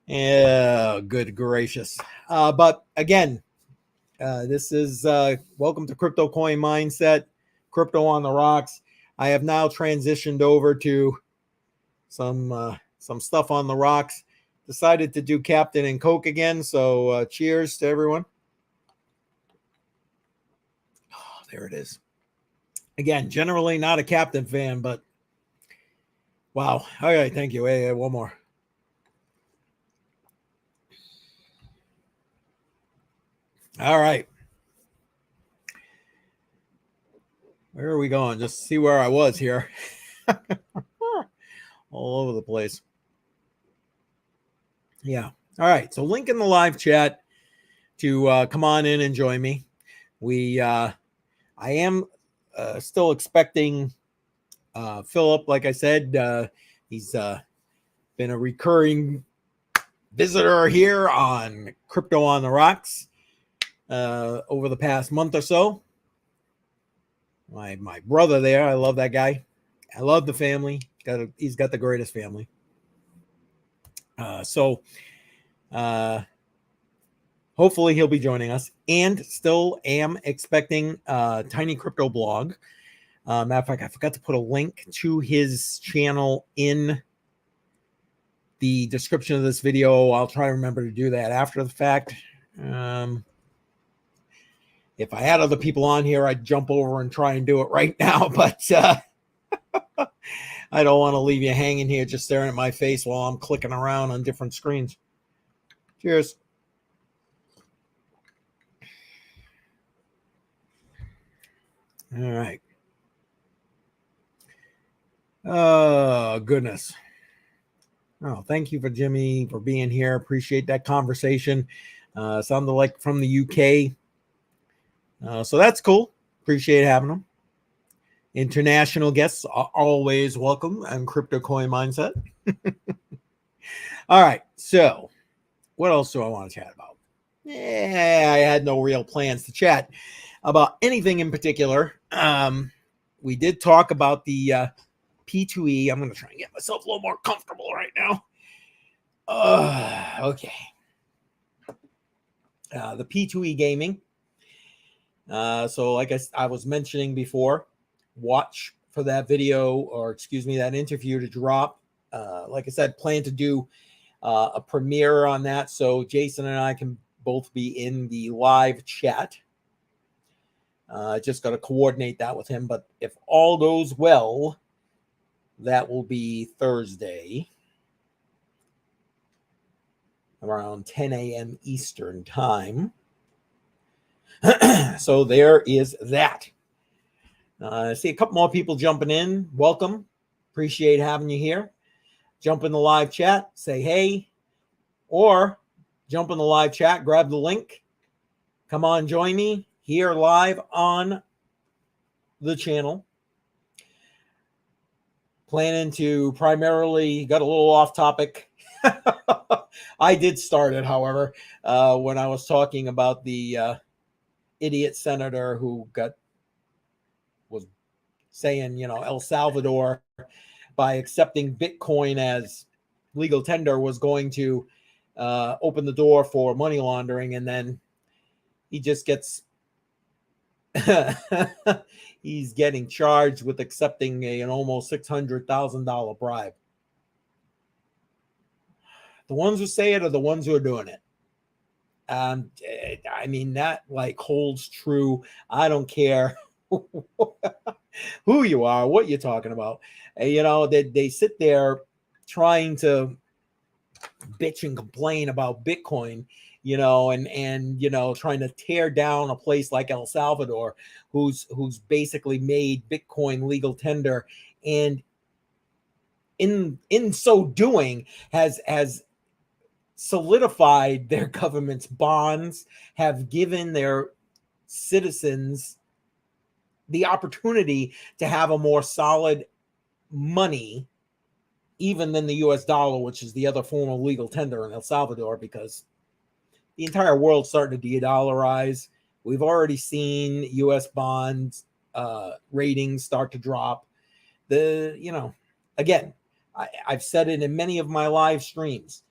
S1: Yeah, good gracious. But again, this is welcome to Crypto Coin Mindset, Crypto on the Rocks. I have now transitioned over to some stuff on the rocks. Decided to do Captain and Coke again. So cheers to everyone. Oh, there it is. Again, generally not a Captain fan, but wow. All right, thank you. Hey, one more. All right. Where are we going? Just see where I was here. All over the place. Yeah. All right. So link in the live chat to come on in and join me. I am still expecting Philip. Like I said, he's been a recurring visitor here on Crypto on the Rocks over the past month or so. My brother there, I love that guy. I love the family. He's got the greatest family. So hopefully he'll be joining us. And still am expecting Tiny Crypto Blog. Matter of fact, I forgot to put a link to his channel in the description of this video. I'll try to remember to do that after the fact. If I had other people on here, I'd jump over and try and do it right now, but I don't want to leave you hanging here just staring at my face while I'm clicking around on different screens. Cheers. All right. Oh, goodness. Oh, thank you for Jimmy for being here. Appreciate that conversation. Sounded like from the UK. So that's cool. Appreciate having them. International guests are always welcome on Crypto Coin Mindset. All right. So what else do I want to chat about? Yeah, I had no real plans to chat about anything in particular. We did talk about the P2E. I'm going to try and get myself a little more comfortable right now. Okay. The P2E gaming. So like I was mentioning before, watch for that video, or excuse me, that interview to drop. Like I said, plan to do a premiere on that. So Jason and I can both be in the live chat. Just got to coordinate that with him. But if all goes well, that will be Thursday around 10 a.m. Eastern time. So there is that. I see a couple more people jumping in. Welcome. Appreciate having you here. Jump in the live chat, say hey, or jump in the live chat, grab the link. Come on, join me here live on the channel. Planning to primarily, got a little off topic. I did start it, however, when I was talking about the idiot senator who was saying, El Salvador, by accepting Bitcoin as legal tender, was going to open the door for money laundering, and then he just gets he's getting charged with accepting an almost $600,000 bribe. The ones who say it are the ones who are doing it. I mean, that holds true. I don't care who you are, what you're talking about. They sit there trying to bitch and complain about Bitcoin, and trying to tear down a place like El Salvador, who's basically made Bitcoin legal tender, and in so doing has solidified their government's bonds, have given their citizens the opportunity to have a more solid money even than the US dollar, which is the other form of legal tender in El Salvador, because the entire world's starting to de-dollarize. We've already seen US bonds ratings start to drop. Again, I've said it in many of my live streams.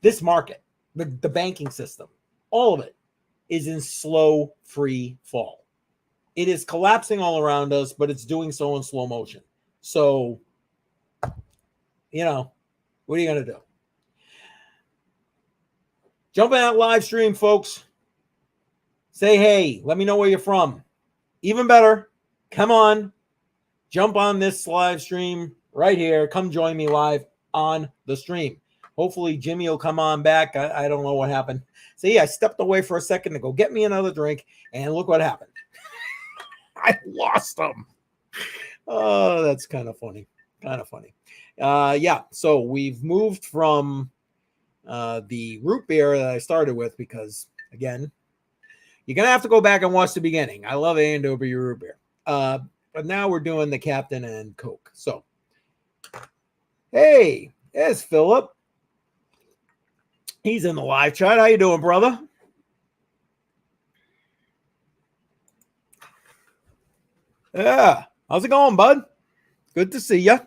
S1: This market, the banking system, all of it is in slow free fall. It is collapsing all around us, but it's doing so in slow motion. So, what are you going to do? Jump in that live stream, folks. Say hey. Let me know where you're from. Even better, come on. Jump on this live stream right here. Come join me live on the stream. Hopefully Jimmy will come on back. I don't know what happened. See, I stepped away for a second to go get me another drink, and look what happened. I lost him. Oh, that's kind of funny. Yeah, so we've moved from the root beer that I started with, because, again, you're going to have to go back and watch the beginning. I love A&W root beer. But now we're doing the Captain and Coke. So, hey, there's Philip. He's in the live chat. How you doing, brother? Yeah. How's it going, bud? Good to see you.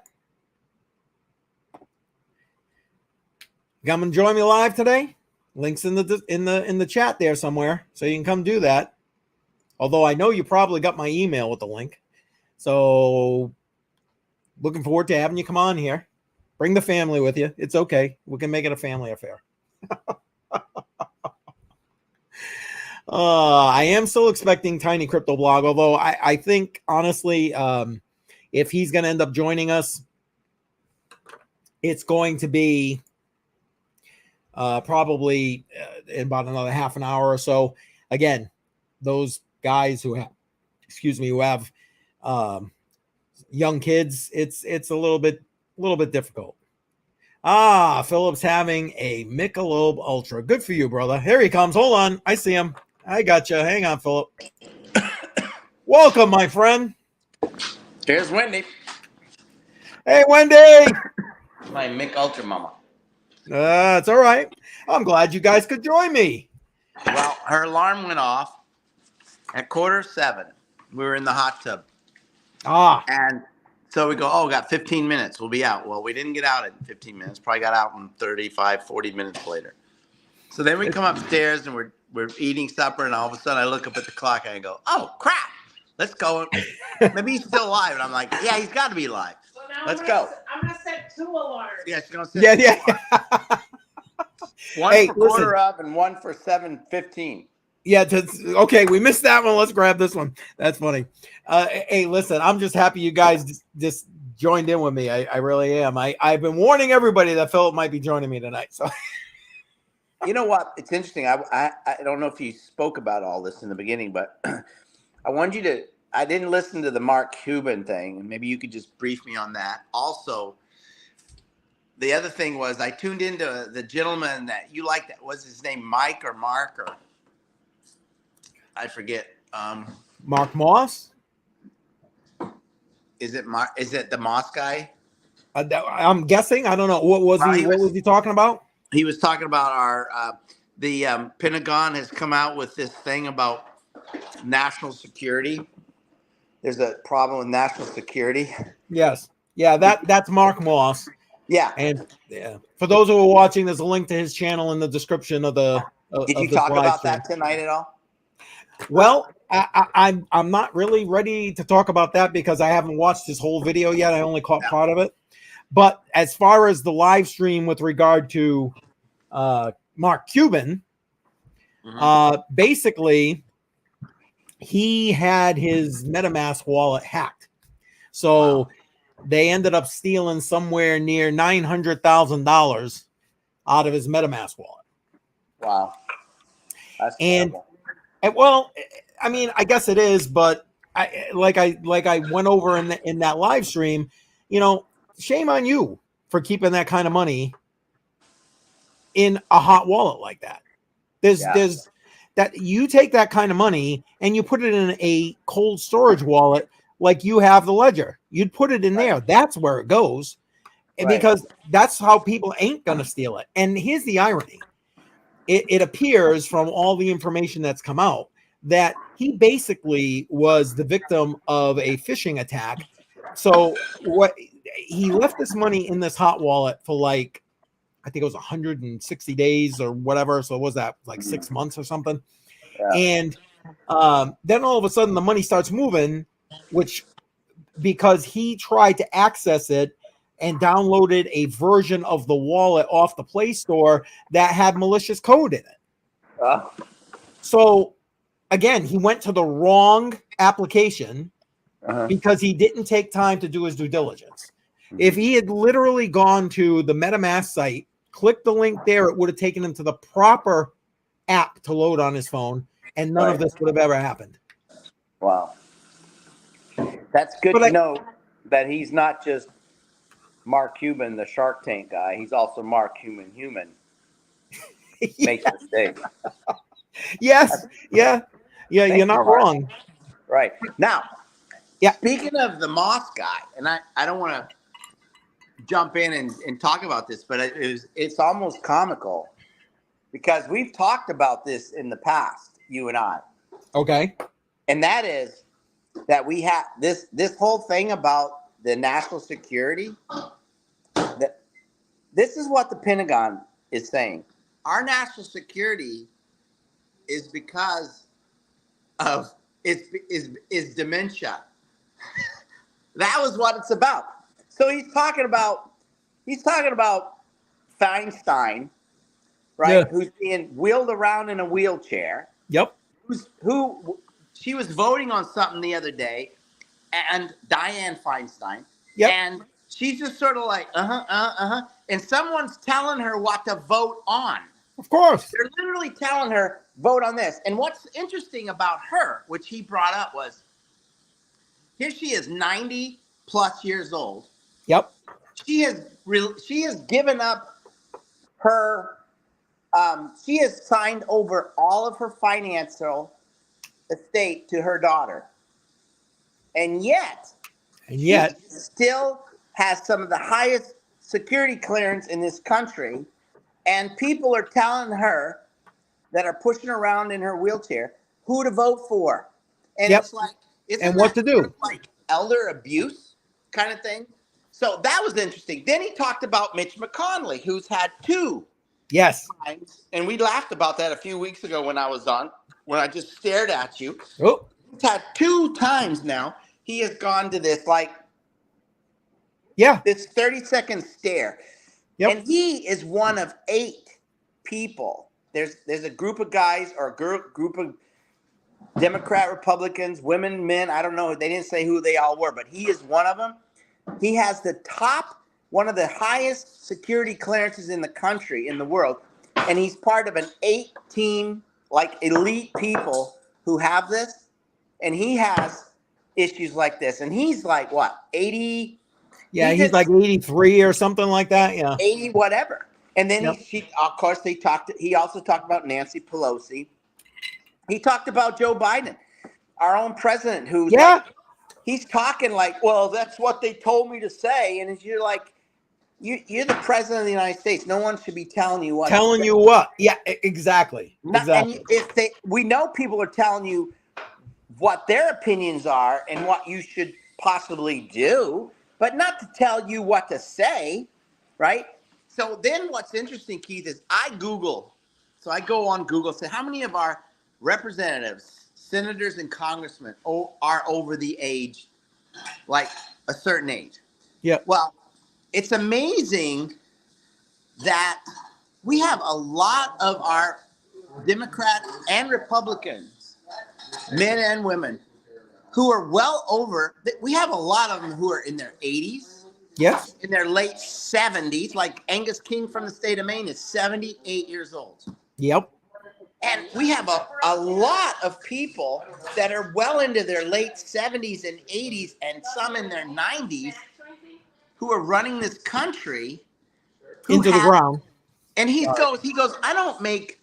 S1: Come and join me live today. Links in the chat there somewhere, so you can come do that. Although I know you probably got my email with the link. So looking forward to having you come on here. Bring the family with you. It's okay. We can make it a family affair. I am still expecting Tiny Crypto Blog, although I think, honestly, if he's going to end up joining us, it's going to be probably in about another half an hour or so. Again, those guys who have young kids, it's a little bit difficult. Philip's having a Michelob Ultra. Good for you, brother. Here he comes. Hold on. I see him. I got you. Hang on, Philip. Welcome, my friend.
S3: Here's Wendy.
S1: Hey, Wendy.
S3: My Mick Ultra mama.
S1: It's all right. I'm glad you guys could join me.
S3: Well, her alarm went off at 6:45. We were in the hot tub. And so we go, we got 15 minutes. We'll be out. Well, we didn't get out in 15 minutes. Probably got out in 35, 40 minutes later. So then we come upstairs and we're eating supper, and all of a sudden I look up at the clock and I go, oh, crap. Let's go. Maybe he's still alive. And I'm like, yeah, he's got to be alive. So let's go.
S4: I'm going to set 2 alarms.
S3: Yeah, she's gonna set
S1: Yeah,
S3: two
S1: yeah.
S3: alarms. One
S1: Hey,
S3: for
S1: listen.
S3: quarter of and one for 7:15.
S1: Yeah, okay, we missed that one. Let's grab this one. That's funny. Hey, listen, I'm just happy you guys just joined in with me. I really am. I've been warning everybody that Philip might be joining me tonight. So,
S3: You know what? It's interesting. I don't know if you spoke about all this in the beginning, but I wanted you to. I didn't listen to the Mark Cuban thing, and maybe you could just brief me on that. Also, the other thing was I tuned into the gentleman that you liked. That was his name Mike or Mark or I forget.
S1: Mark Moss.
S3: Is it Mark? Is it the Moss guy?
S1: I'm guessing. I don't know. What was he? What was he talking about?
S3: He was talking about the Pentagon has come out with this thing about national security. There's a problem with national security.
S1: Yes. Yeah. That's Mark Moss.
S3: Yeah.
S1: And yeah, for those who are watching, there's a link to his channel in the description of the.
S3: Did you talk about that tonight at all?
S1: Well, I'm not really ready to talk about that because I haven't watched his whole video yet. I only caught part of it. But as far as the live stream with regard to Mark Cuban, basically he had his MetaMask wallet hacked. So they ended up stealing somewhere near $900,000 out of his MetaMask wallet.
S3: Wow. That's
S1: terrible. And well, I mean, I guess it is, but I went over in that live stream, you know, shame on you for keeping that kind of money in a hot wallet like that. There's that you take that kind of money and you put it in a cold storage wallet like you have the ledger. You'd put it in there. That's where it goes. Because that's how people ain't gonna steal it. And here's the irony. It appears from all the information that's come out that he basically was the victim of a phishing attack. So what he left this money in this hot wallet for like, I think it was 160 days or whatever. So what was that, like 6 months or something? Yeah. And then all of a sudden the money starts moving, which because he tried to access it and downloaded a version of the wallet off the Play Store that had malicious code in it. So again, he went to the wrong application because he didn't take time to do his due diligence. If he had literally gone to the MetaMask site, clicked the link there, it would have taken him to the proper app to load on his phone, and none of this would have ever happened.
S3: Wow. That's good to know that he's not just Mark Cuban, the Shark Tank guy. He's also Mark Human. Makes mistakes.
S1: Yes. Yeah. You're not wrong.
S3: Right. Now, speaking of the Moss guy, and I don't want to jump in and talk about this, but it's almost comical because we've talked about this in the past, you and I.
S1: Okay.
S3: And that is that we have this whole thing about the national security. That this is what the Pentagon is saying. Our national security is because of is dementia. That was what it's about. So he's talking about Feinstein, right? Yeah. Who's being wheeled around in a wheelchair.
S1: Yep.
S3: Who she was voting on something the other day, and Dianne Feinstein.
S1: Yep.
S3: And she's just sort of like, and someone's telling her what to vote on.
S1: Of course.
S3: They're literally telling her, vote on this. And what's interesting about her, which he brought up, was here she is 90 plus years old.
S1: Yep.
S3: She has given up her, she has signed over all of her financial estate to her daughter. And yet she still has some of the highest security clearance in this country. And people are telling her that are pushing around in her wheelchair who to vote for. And it's like,
S1: and what to do.
S3: Like elder abuse kind of thing. So that was interesting. Then he talked about Mitch McConnell, who's had 2 times. And we laughed about that a few weeks ago when I just stared at you.
S1: Oh.
S3: He's had 2 times now. He has gone to this, like,
S1: Yeah.
S3: This 30-second stare.
S1: Yep.
S3: And he is one of 8 people. There's a group of guys or a group of Democrat, Republicans, women, men. I don't know. They didn't say who they all were, but he is one of them. He has one of the highest security clearances in the country, in the world. And he's part of an 8-team, like elite people who have this. And he has issues like this. And he's like, what, 80?
S1: Yeah, he's like 83 or something like that. Yeah.
S3: 80, whatever. And then of course, he also talked about Nancy Pelosi. He talked about Joe Biden, our own president, who's like, he's talking like, well, that's what they told me to say. And you're like, you're the president of the United States. No one should be telling you what.
S1: Yeah, exactly.
S3: And we know people are telling you what their opinions are and what you should possibly do, but not to tell you what to say, right? So then what's interesting, Keith, is I Google. So I go on Google, say how many of our representatives, senators, and congressmen are over the age, like a certain age.
S1: Yeah.
S3: Well, it's amazing that we have a lot of our Democrats and Republicans, men and women, who are well over. We have a lot of them who are in their 80s.
S1: Yes.
S3: In their late 70s, like Angus King from the state of Maine is 78 years old.
S1: Yep.
S3: And we have a lot of people that are well into their late 70s and 80s and some in their 90s who are running this country
S1: into the ground.
S3: And he goes, I don't make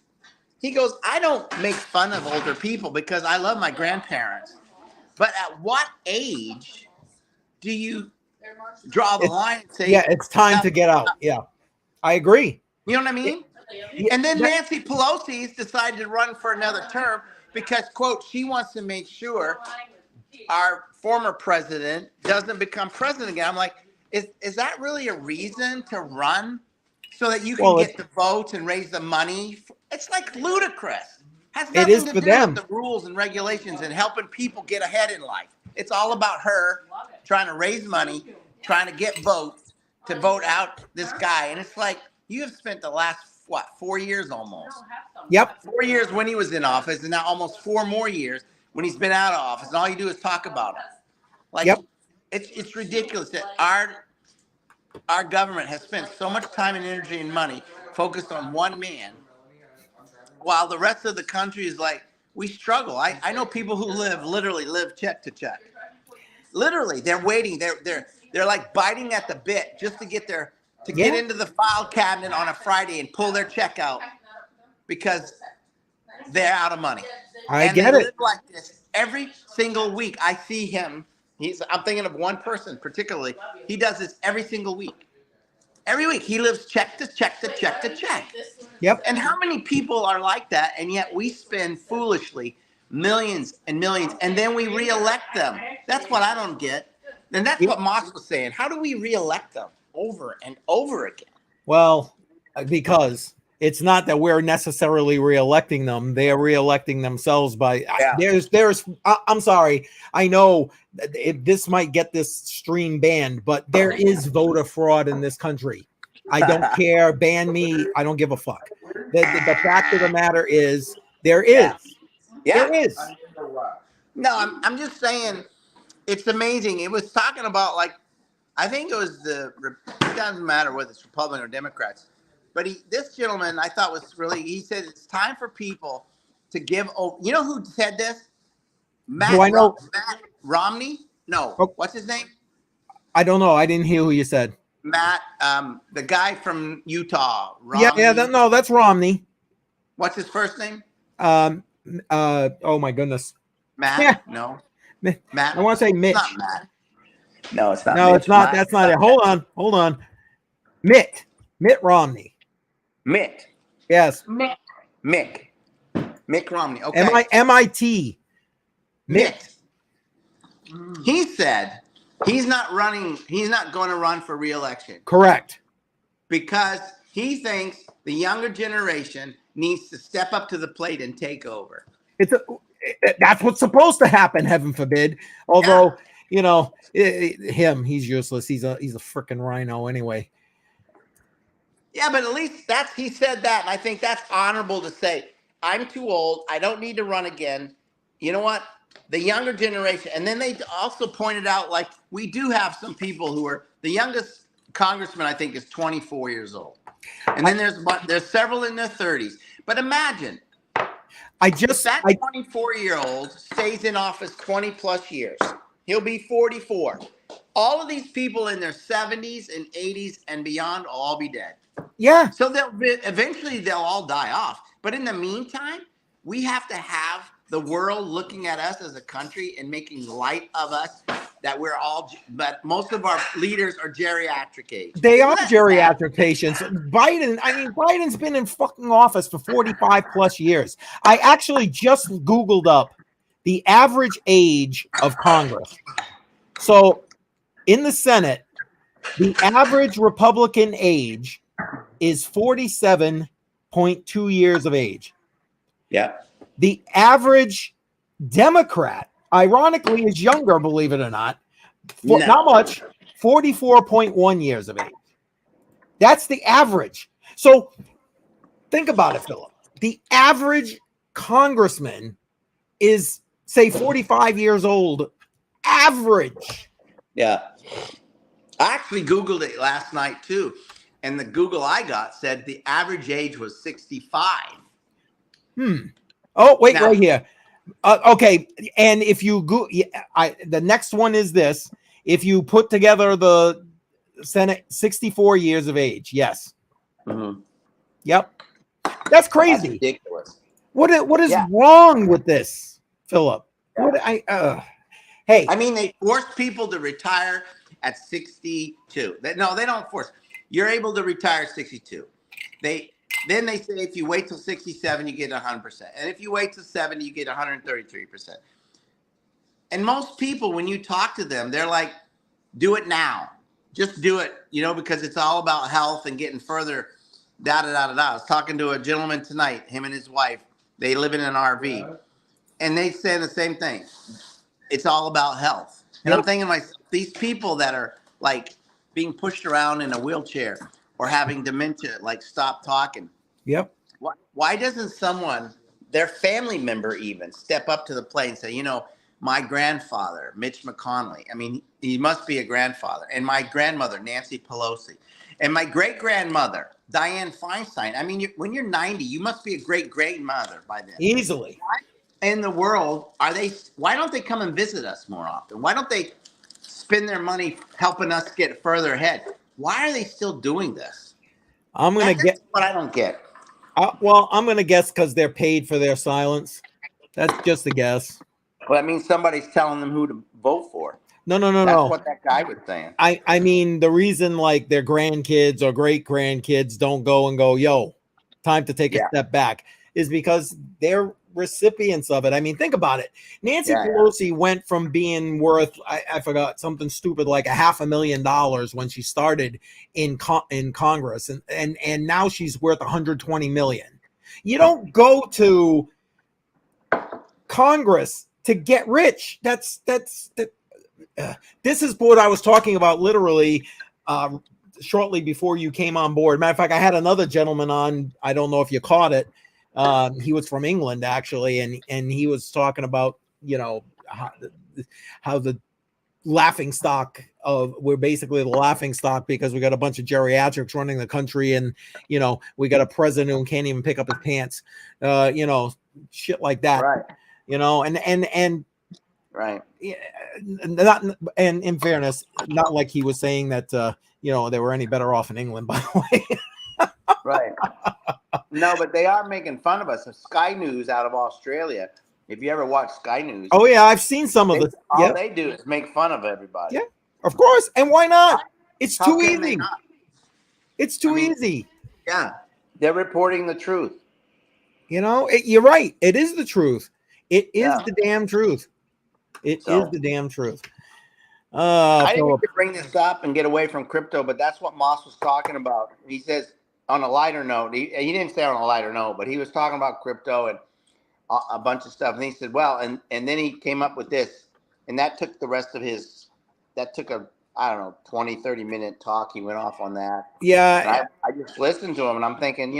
S3: fun of older people because I love my grandparents. But at what age do you draw the line and say,
S1: it's time to get out? Yeah, I agree.
S3: You know what I mean? And then Nancy Pelosi's decided to run for another term because, quote, she wants to make sure our former president doesn't become president again. I'm like, is that really a reason to run so that you can get the votes and raise the money? It's like ludicrous. Has nothing to do with the rules and regulations and helping people get ahead in life. It's all about her trying to raise money, trying to get votes to vote out this guy. And it's like, you have spent the last, 4 years almost.
S1: Yep.
S3: 4 years when he was in office, and now almost 4 more years when he's been out of office. And all you do is talk about him. Like, it's ridiculous that our government has spent so much time and energy and money focused on one man, while the rest of the country is like, we struggle. I know people who literally live check to check. Literally, they're waiting. They're like biting at the bit just to get get into the file cabinet on a Friday and pull their check out because they're out of money.
S1: I get it.
S3: Live like this every single week. I see him. I'm thinking of one person particularly. He does this every single week. Every week he lives check to check to check to check.
S1: Yep.
S3: And how many people are like that? And yet we spend foolishly millions and millions, and then we reelect them. That's what I don't get. And that's what Moss was saying. How do we reelect them over and over again?
S1: Well, because it's not that we're necessarily reelecting them. They are reelecting themselves by I'm sorry. I know this might get this stream banned, but there is voter fraud in this country. I don't care. Ban me. I don't give a fuck. The fact of the matter is there is.
S3: Yeah.
S1: There is.
S3: No, I'm just saying it's amazing. It was talking about, like, I think it was it doesn't matter whether it's Republican or Democrats. But this gentleman, I thought was he said it's time for people to give over. You know who said this? Matt Romney? No. Oh. What's his name?
S1: I don't know. I didn't hear who you said.
S3: Matt, the guy from Utah. Romney.
S1: No, that's Romney.
S3: What's his first name?
S1: Oh my goodness.
S3: Matt?
S1: Yeah.
S3: No.
S1: Matt. I want to say Mitch.
S3: It's not Matt. No, it's not.
S1: No,
S3: Mitch.
S1: it's not. That's not it. Hold on. Mitt Romney.
S3: Mitt.
S1: Yes.
S3: Mick Romney. Okay.
S1: MIT.
S3: Mitt. He said he's not running. He's not going to run for re-election.
S1: Correct.
S3: Because he thinks the younger generation needs to step up to the plate and take over.
S1: That's what's supposed to happen. Heaven forbid. Although you know, he's useless. He's a freaking rhino anyway.
S3: Yeah, but at least he said that, and I think that's honorable to say. I'm too old. I don't need to run again. You know what? The younger generation, and then they also pointed out, like, we do have some people who are the youngest congressman. I think is 24 years old, and then there's several in their 30s. But imagine, if that 24-year-old stays in office 20 plus years, he'll be 44. All of these people in their 70s and 80s and beyond will all be dead.
S1: Yeah.
S3: So eventually they'll all die off. But in the meantime, we have to have the world looking at us as a country and making light of us that we're all, but most of our leaders are geriatric age.
S1: They are geriatric patients. Biden's been in fucking office for 45 plus years. I actually just Googled up the average age of Congress. So in the Senate, the average Republican age is 47.2 years of age.
S3: Yeah.
S1: The average Democrat, ironically, is younger, believe it or not. Not much, 44.1 years of age. That's the average. So think about it, Philip. The average congressman is, say, 45 years old. Average.
S3: Yeah. I actually Googled it last night, too. And the Google I got said the average age was 65.
S1: Oh, wait, right here. Okay, and if you go, the next one is this. If you put together the Senate, 64 years of age, yes.
S3: Mm-hmm.
S1: Yep. That's crazy.
S3: That's ridiculous.
S1: What is wrong with this, Philip?
S3: Yeah.
S1: Hey.
S3: I mean, they force people to retire at 62. No, they don't force. You're able to retire at 62. Then they say if you wait till 67, you get 100%. And if you wait till 70, you get 133%. And most people, when you talk to them, they're like, do it now. Just do it, because it's all about health and getting further, I was talking to a gentleman tonight, him and his wife. They live in an RV. And they say the same thing. It's all about health. And I'm thinking, these people that are, like, being pushed around in a wheelchair or having dementia, like, stop talking.
S1: Yep.
S3: Why doesn't someone, their family member even, step up to the plate and say, my grandfather, Mitch McConnell, I mean, he must be a grandfather, and my grandmother, Nancy Pelosi, and my great-grandmother, Dianne Feinstein. I mean, when you're 90, you must be a great-grandmother by then.
S1: Easily.
S3: Why in the world why don't they come and visit us more often? Why don't they spend their money helping us get further ahead? Why are they still doing this? That's what I don't get.
S1: Well, I'm going to guess because they're paid for their silence. That's just a guess.
S3: Well, that means somebody's telling them who to vote for.
S1: No.
S3: That's what that guy was saying.
S1: I mean, the reason like their grandkids or great grandkids don't go and go, yo, time to take a step back is because they're recipients of it. I mean, think about it. Nancy Pelosi went from being worth, I forgot, something stupid like $500,000 when she started in Congress, and now she's worth $120 million. You don't go to Congress to get rich. This is what I was talking about literally shortly before you came on board. Matter of fact, I had another gentleman on. I don't know if you caught it. He was from England actually, and he was talking about how the laughing stock of we're basically the laughing stock because we got a bunch of geriatrics running the country, and we got a president who can't even pick up his pants, shit like that,
S3: right?
S1: And
S3: right.
S1: Not, and in fairness, not like he was saying that they were any better off in England, by the way.
S3: Right. No, but they are making fun of us. Sky News out of Australia. If you ever watch Sky News.
S1: Oh yeah, I've seen some of it.
S3: All they do is make fun of everybody.
S1: Yeah, of course. And why not? It's too easy. It's too easy.
S3: Yeah. They're reporting the truth.
S1: You're right. It is the truth. It is the damn truth. It is the damn truth.
S3: I didn't mean to bring this up and get away from crypto, but that's what Moss was talking about. He says on a lighter note, he didn't say on a lighter note, but he was talking about crypto and a bunch of stuff. And he said, well, and then he came up with this, and that took the rest of his that took a, I don't know, 20, 30-minute talk. He went off on that.
S1: Yeah.
S3: I just listened to him, and I'm thinking,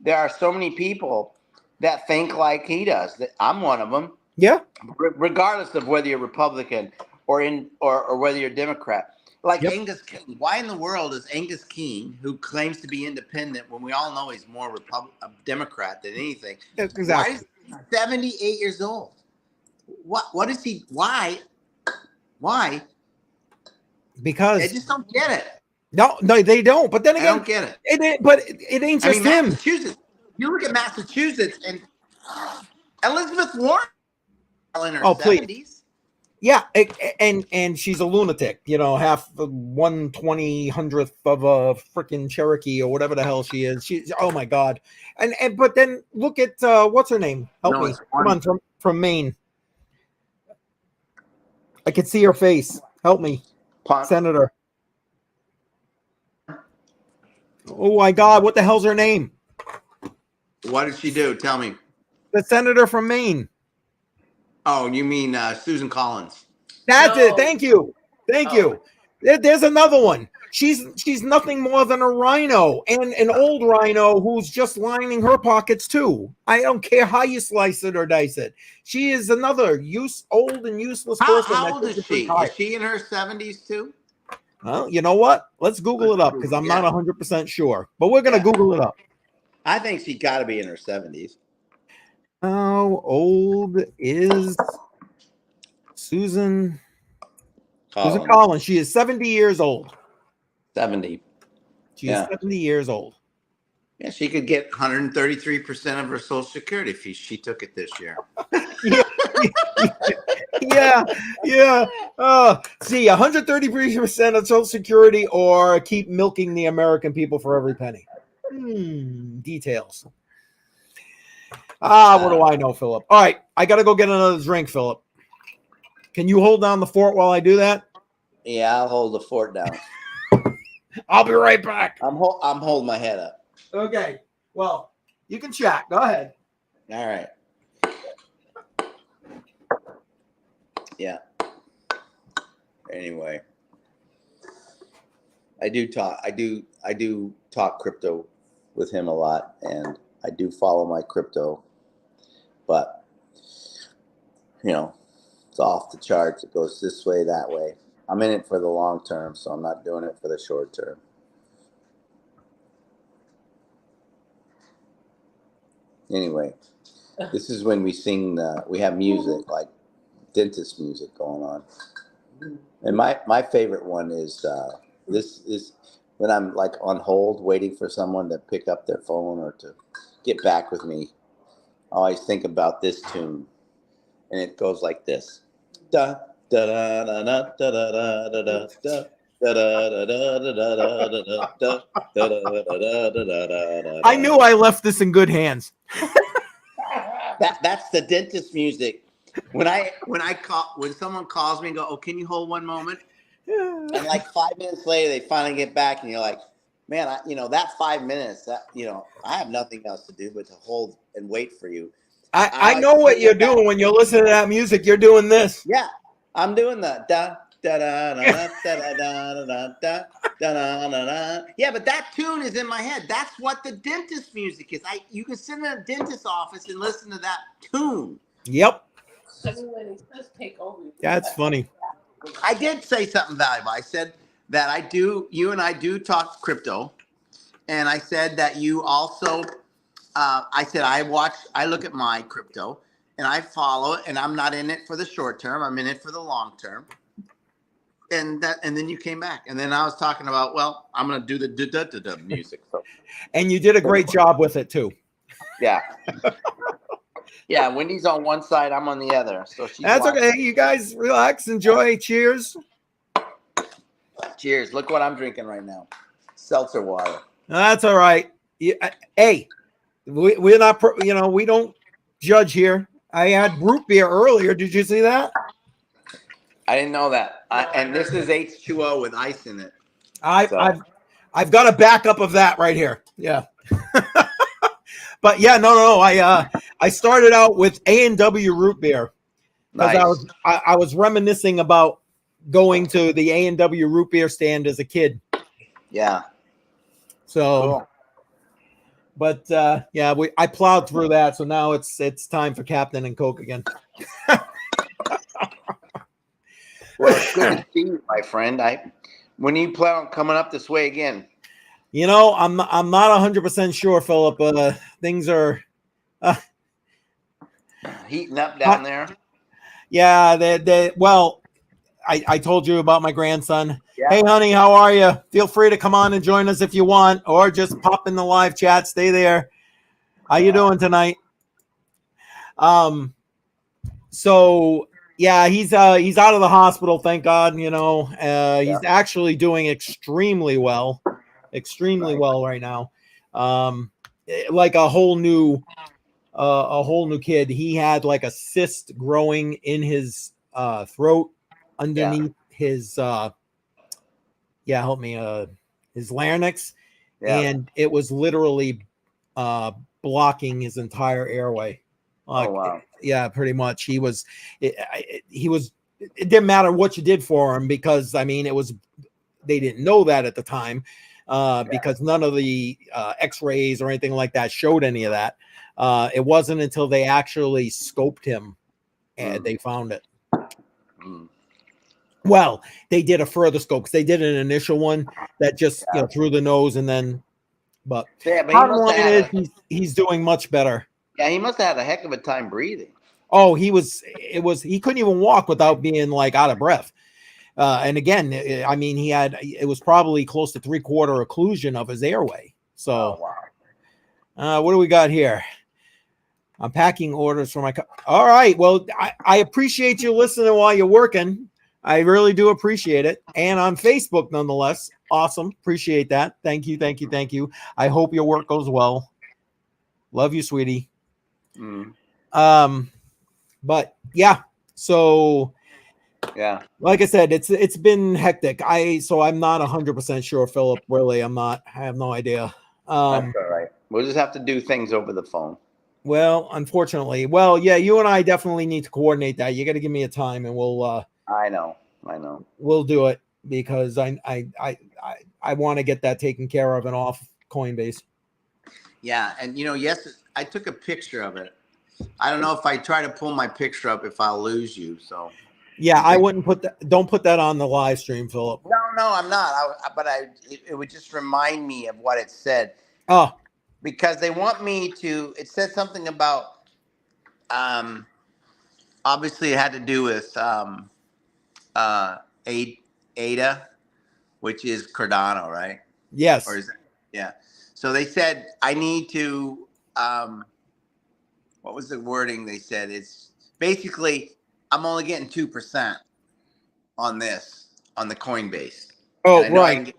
S3: there are so many people that think like he does. That I'm one of them.
S1: Yeah.
S3: Regardless of whether you're Republican or whether you're Democrat. Like Angus King. Why in the world is Angus King, who claims to be independent, when we all know he's more a Democrat than anything?
S1: Exactly.
S3: Why is he 78 years old? What is he? Why?
S1: Because
S3: I just don't get it.
S1: No, they don't. But then again,
S3: I don't get it.
S1: It ain't just him.
S3: Massachusetts. You look at Massachusetts and Elizabeth Warren in her 70s.
S1: Please. Yeah, and she's a lunatic, half 1/20,000th of a freaking Cherokee or whatever the hell she is. She's, oh my God. And but then look at what's her name? Help me. Come on, from Maine. I can see her face. Help me. Senator. Oh my God, what the hell's her name?
S3: What did she do? Tell me.
S1: The senator from Maine.
S3: Oh, you mean Susan Collins?
S1: That's it. Thank you. Thank you. There's another one. She's nothing more than a rhino, and an old rhino who's just lining her pockets too. I don't care how you slice it or dice it. She is another old and useless person.
S3: How old is she? Is she in her 70s too?
S1: Well, you know what? Let's Google it up because I'm not 100% sure, but we're gonna Google it up.
S3: I think she's got to be in her 70s.
S1: How old is Susan Collins? She is 70 years old.
S3: 70.
S1: She's 70 years old.
S3: Yeah, she could get 133% of her Social Security if she took it this year.
S1: Yeah. See, 133% of Social Security, or keep milking the American people for every penny. Details. What do I know, Philip? All right, I got to go get another drink, Philip. Can you hold down the fort while I do that?
S3: Yeah, I'll hold the fort down.
S1: I'll be right back.
S3: I'm holding my head up.
S1: Okay. Well, you can chat. Go ahead.
S3: All right. Yeah. Anyway, I do talk crypto with him a lot, and I do follow my crypto, but it's off the charts. It goes this way, that way. I'm in it for the long term, so I'm not doing it for the short term. Anyway, this is when we sing. We have music, like dentist music going on. And my favorite one is this is when I'm like on hold waiting for someone to pick up their phone or to get back with me. I always think about this tune, and it goes like this. Da da da da da da da da da da.
S1: I knew I left this in good hands.
S3: That's the dentist music. When someone calls me and go, "Oh, can you hold one moment?" And like 5 minutes later, they finally get back, and you're like, "Man, that 5 minutes, I have nothing else to do but to hold and wait for you."
S1: I know what you're doing when you're listening to that music. You're doing this.
S3: Yeah, I'm doing the da da da da da da da da da da. Yeah, but that tune is in my head. That's what the dentist music is. You can sit in a dentist's office and listen to that tune.
S1: Yep. That's funny.
S3: I did say something valuable. I said that you and I do talk crypto. And I said that you also, I said, I look at my crypto and I follow it, and I'm not in it for the short term. I'm in it for the long term. And then you came back, and then I was talking about, well, I'm going to do the da-da-da-da music.
S1: And you did a great job with it too.
S3: Yeah. Yeah, Wendy's on one side, I'm on the other. So
S1: that's watching. Okay. You guys relax, enjoy. Cheers.
S3: Cheers. Look what I'm drinking right now. Seltzer water.
S1: That's all right. Hey, we're not, we don't judge here. I had root beer earlier. Did you see that?
S3: I didn't know that. And this is H2O with ice in it.
S1: I've got a backup of that right here. Yeah. But yeah, no. I started out with A&W root beer because I was reminiscing about going to the A&W root beer stand as a kid.
S3: Yeah.
S1: So,
S3: Cool.
S1: but yeah, I plowed through that. So now it's time for Captain and Coke again.
S3: Well, it's good to see you, my friend. When you plan on coming up this way again?
S1: You know, I'm not 100% sure, Philip. Things are
S3: Heating up down there.
S1: Yeah, well, I told you about my grandson.
S3: Yeah.
S1: Hey, honey, how are you? Feel free to come on and join us if you want, or just pop in the live chat. Stay there. How you doing tonight? So yeah, he's out of the hospital, thank God. You know, he's actually doing extremely well right now. Like a whole new kid. He had like a cyst growing in his throat underneath his help me, his larynx, and it was literally blocking his entire airway.
S3: Oh wow.
S1: Yeah, pretty much. He was it didn't matter what you did for him, because I mean they didn't know that at the time, because none of the x-rays or anything like that showed any of that. It wasn't until they actually scoped him and they found it. Well, they did a further scope, because they did an initial one that just through the nose, and then but bottom line is he's doing much better.
S3: Yeah, he must have had a heck of a time breathing.
S1: Oh, he couldn't even walk without being like out of breath. And again, I mean, it was probably close to 3/4 occlusion of his airway. So, what do we got here? I'm packing orders for my. All right. Well, I appreciate you listening while you're working. I really do appreciate it. And on Facebook, nonetheless. Awesome. Appreciate that. Thank you. Thank you. Thank you. I hope your work goes well. Love you, sweetie. But yeah, so
S3: yeah,
S1: like I said, it's been hectic. So I'm not 100% sure, Philip. Really, I have no idea.
S3: That's all right. We'll just have to do things over the phone.
S1: Well, unfortunately. Well, yeah, you and I definitely need to coordinate that. You got to give me a time, and we'll
S3: I know.
S1: We'll do it, because I want to get that taken care of and off Coinbase.
S3: Yeah, and yes, I took a picture of it. I don't know if I try to pull my picture up if I'll lose you. So
S1: yeah, I wouldn't don't put that on the live stream, Philip.
S3: No, I'm not. It would just remind me of what it said.
S1: Oh,
S3: because they want me to. It said something about. Obviously, it had to do with Ada, which is Cardano, right?
S1: Yes.
S3: Or is it? Yeah. So they said I need to. What was the wording they said? It's basically I'm only getting 2% on the Coinbase.
S1: Oh, right.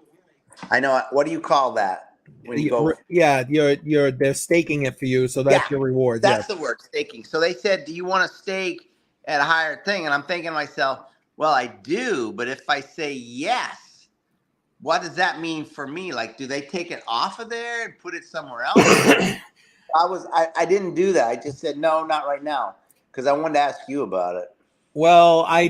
S3: I know. What do you call that when you go?
S1: Yeah, they're staking it for you, so that's your reward.
S3: That's the word, staking. So they said, "Do you want to stake at a higher thing?" And I'm thinking to myself, "Well, I do, but if I say yes, what does that mean for me? Like, do they take it off of there and put it somewhere else?" I didn't do that. I just said no, not right now, because I wanted to ask you about it.
S1: Well, I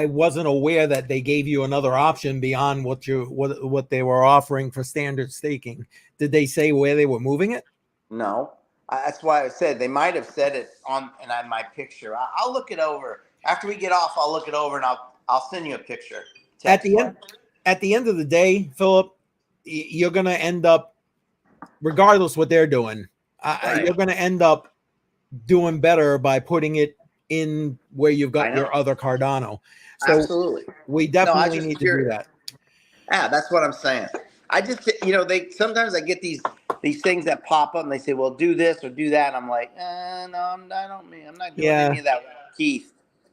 S1: wasn't aware that they gave you another option beyond what they were offering for standard staking. Did they say where they were moving it?
S3: No, that's why I said they might have said it on my picture. I'll look it over after we get off. I'll look it over and I'll send you a picture.
S1: At the end of the day, Philip, you're gonna end up, regardless what they're doing, you're gonna end up doing better by putting it in where you've got your other Cardano. So
S3: absolutely,
S1: we definitely need to do that.
S3: Yeah, that's what I'm saying. I just, sometimes I get these things that pop up and they say, well, do this or do that. And I'm like, no, I'm not doing any of that, Keith.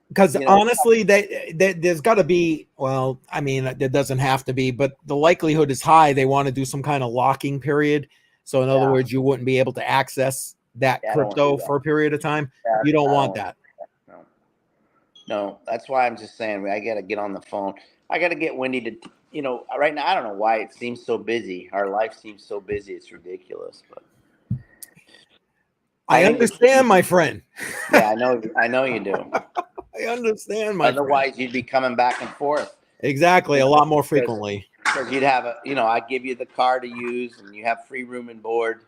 S1: Because honestly, there's got to be, well, I mean, there doesn't have to be, but the likelihood is high they want to do some kind of locking period. So in other words, you wouldn't be able to access that crypto for a period of time. You don't want that.
S3: No, that's why I'm just saying I got to get on the phone. I got to get Wendy to, right now, I don't know why it seems so busy. Our life seems so busy. It's ridiculous. But
S1: I understand, my friend.
S3: Yeah, I know you do.
S1: I understand, my
S3: Otherwise,
S1: friend.
S3: you'd be coming back and forth.
S1: Exactly, a lot more frequently.
S3: Because you'd have I give you the car to use, and you have free room and board.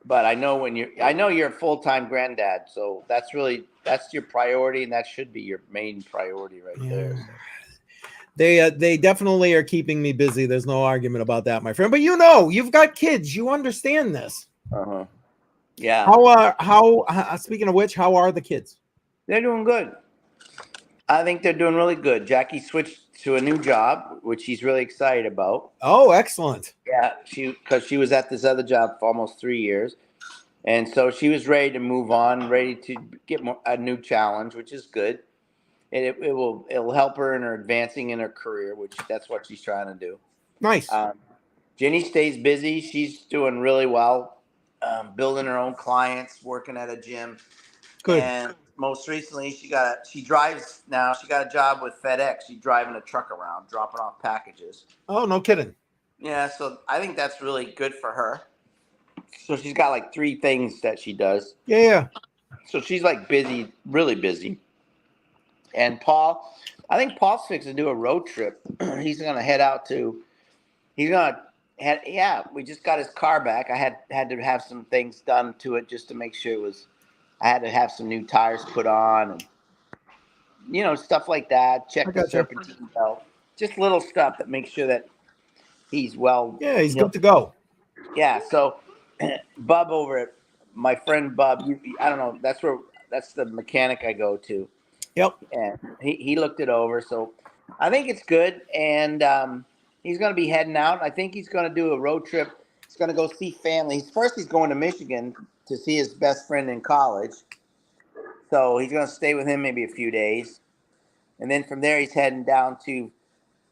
S3: But I know you're a full-time granddad, so that's your priority, and that should be your main priority right there. So.
S1: They definitely are keeping me busy. There's no argument about that, my friend. But you've got kids. You understand this.
S3: Uh-huh. Yeah.
S1: How speaking of which, how are the kids?
S3: They're doing good. I think they're doing really good. Jackie switched to a new job, which she's really excited about.
S1: Oh, excellent.
S3: Yeah, because she was at this other job for almost 3 years. And so she was ready to move on, ready to get a new challenge, which is good. And it'll help her in her advancing in her career, which that's what she's trying to do.
S1: Nice.
S3: Jenny stays busy. She's doing really well, building her own clients, working at a gym.
S1: Good.
S3: And most recently, she drives now. She got a job with FedEx. She's driving a truck around, dropping off packages.
S1: Oh, no kidding.
S3: Yeah, so I think that's really good for her. So she's got like 3 things that she does.
S1: Yeah.
S3: So she's like busy, really busy. And Paul, I think Paul's fixing to do a road trip. He's going to head out to. We just got his car back. I had to have some things done to it just to make sure it was. I had to have some new tires put on, and stuff like that. Check the serpentine belt. Just little stuff that makes sure that he's well.
S1: Yeah, he's good to go.
S3: Yeah. So, Bub over at my friend Bub. I don't know. That's the mechanic I go to.
S1: Yep.
S3: And he looked it over. So, I think it's good. And he's going to be heading out. I think he's going to do a road trip. He's going to go see family. First, he's going to Michigan to see his best friend in college. So he's going to stay with him maybe a few days. And then from there, he's heading down to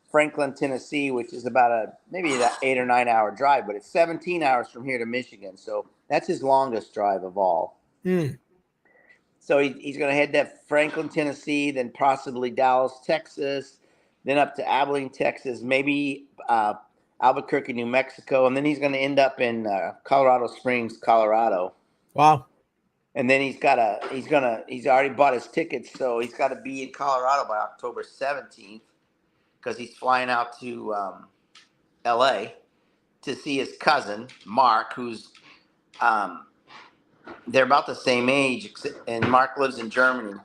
S3: Franklin, Tennessee, which is about maybe an 8 or 9 hour drive, but it's 17 hours from here to Michigan. So that's his longest drive of all. So he's going to head to Franklin, Tennessee, then possibly Dallas, Texas, then up to Abilene, Texas, maybe Albuquerque, New Mexico, and then he's going to end up in Colorado Springs, Colorado.
S1: Wow. And
S3: then he's already bought his tickets, so he's got to be in Colorado by October 17th because he's flying out to LA to see his cousin, Mark, who's they're about the same age, and Mark lives in Germany.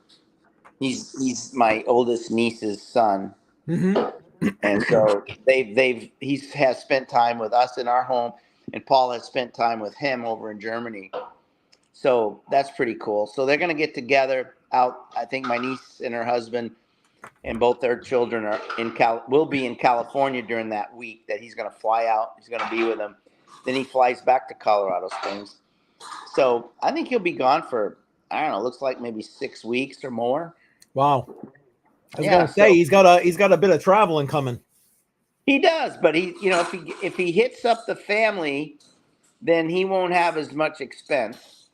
S3: He's my oldest niece's son.
S1: Mm-hmm.
S3: And so he has spent time with us in our home, and Paul has spent time with him over in Germany. So that's pretty cool. So they're going to get together out. I think my niece and her husband and both their children will be in California during that week that he's going to fly out. He's going to be with them. Then he flies back to Colorado Springs. So I think he'll be gone for, I don't know, looks like maybe 6 weeks or more.
S1: Wow. I was going to say, he's got a bit of traveling coming.
S3: He does, but if he hits up the family, then he won't have as much expense,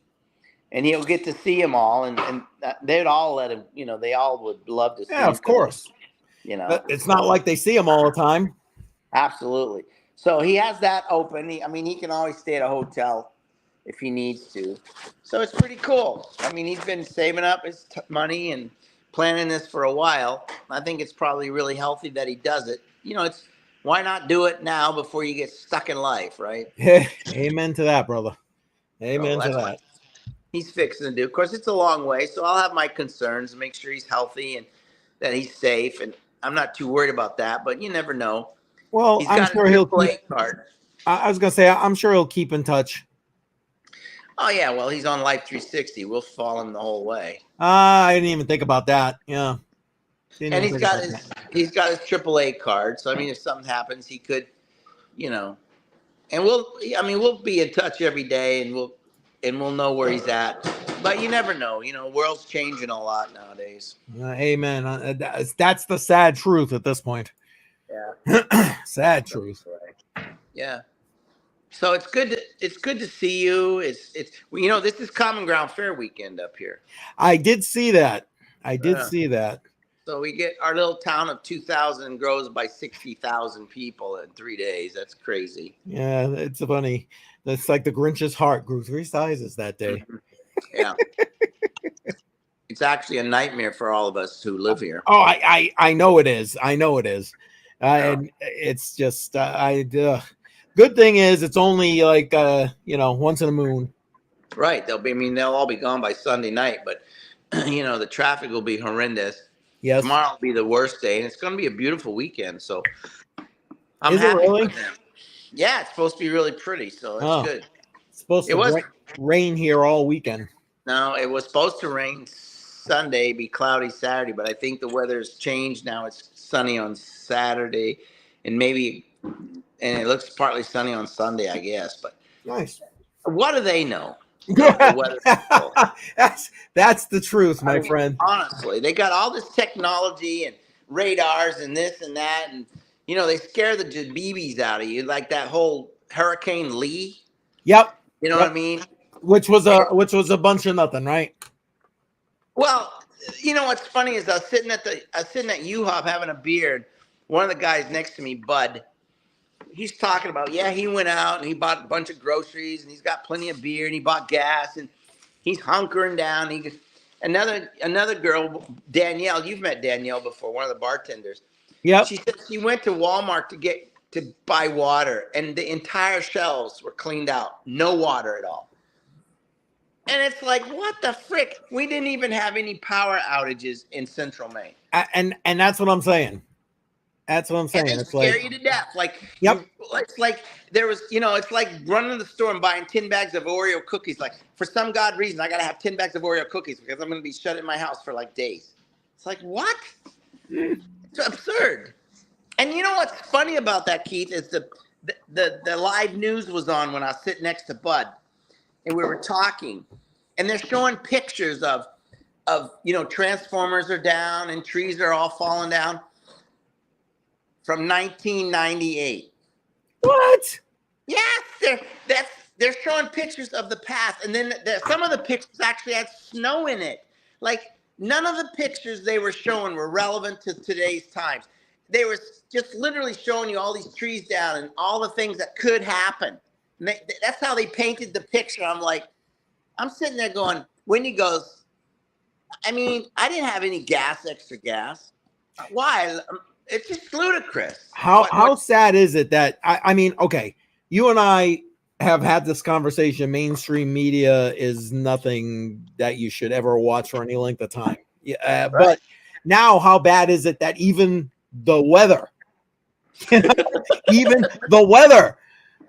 S3: and he'll get to see them all, and they'd all let him. They all would love to see him.
S1: Yeah, of course.
S3: But
S1: it's not like they see him all the time.
S3: Absolutely. So he has that open. He can always stay at a hotel if he needs to. So it's pretty cool. He's been saving up his money and planning this for a while. I think it's probably really healthy that he does it. It's why not do it now before you get stuck in life, right?
S1: Yeah, amen to that, brother. Amen to that.
S3: He's fixing to do. Of course, it's a long way, so I'll have my concerns and make sure he's healthy and that he's safe. And I'm not too worried about that, but you never know.
S1: Well, I'm sure he'll keep.
S3: Card.
S1: I was gonna say, I'm sure he'll keep in touch.
S3: Oh yeah, well, he's on Life 360. We'll follow him the whole way.
S1: I didn't even think about that. Yeah.
S3: And he's got his AAA card. So if something happens, he could, and we'll be in touch every day, and we'll know where he's at. But you never know. World's changing a lot nowadays.
S1: Amen. That's the sad truth at this point.
S3: Yeah.
S1: Sad truth.
S3: Yeah. So it's good to see you. It's this is Common Ground Fair weekend up here.
S1: I did see that. See that.
S3: So we get our little town of 2,000 grows by 60,000 people in 3 days. That's crazy.
S1: Yeah, it's funny. That's like the Grinch's heart grew 3 sizes that day.
S3: Yeah. It's actually a nightmare for all of us who live here.
S1: Oh, I know it is. I know it is. And it's just, good thing is it's only like, once in a moon.
S3: Right. They'll all be gone by Sunday night, but the traffic will be horrendous.
S1: Yes.
S3: Tomorrow will be the worst day, and it's going to be a beautiful weekend. So I'm
S1: is
S3: happy
S1: it really?
S3: for them. Yeah, it's supposed to be really pretty, so it's good.
S1: It's supposed to rain here all weekend.
S3: No, it was supposed to rain Sunday, be cloudy Saturday, but I think the weather's changed now. It's sunny on Saturday, and it looks partly sunny on Sunday, I guess. But
S1: nice.
S3: What do they know? The weather.
S1: That's the truth, my friend.
S3: Honestly, they got all this technology and radars and this and that, and they scare the BBs out of you, like that whole Hurricane Lee.
S1: Yep.
S3: You know what I mean?
S1: Which was a bunch of nothing, right?
S3: Well, what's funny is I was sitting at U-Hop having a beer. And one of the guys next to me, Bud, he's talking about, he went out and he bought a bunch of groceries and he's got plenty of beer and he bought gas and he's hunkering down. Another girl, Danielle, you've met Danielle before, one of the bartenders.
S1: Yeah.
S3: She said she went to Walmart to buy water and the entire shelves were cleaned out. No water at all. And it's like, what the frick? We didn't even have any power outages in Central Maine.
S1: And that's what I'm saying. That's what I'm saying.
S3: And it's scare you to death. Like,
S1: yep.
S3: It's like there was, it's like running to the store and buying 10 bags of Oreo cookies. Like, for some God reason, I got to have 10 bags of Oreo cookies because I'm going to be shut in my house for like days. It's like, what? It's absurd. And you know what's funny about that, Keith, is the live news was on when I was sitting next to Bud. And we were talking, and they're showing pictures of transformers are down and trees are all falling down from 1998.
S1: What?
S3: Yes, they're showing pictures of the past, and then some of the pictures actually had snow in it. Like, none of the pictures they were showing were relevant to today's times. They were just literally showing you all these trees down and all the things that could happen. That's how they painted the picture. I'm sitting there going, Wendy goes, I didn't have any extra gas. Why? It's just ludicrous.
S1: How sad is it that, okay, you and I have had this conversation. Mainstream media is nothing that you should ever watch for any length of time. Yeah, right. But now how bad is it that even the weather,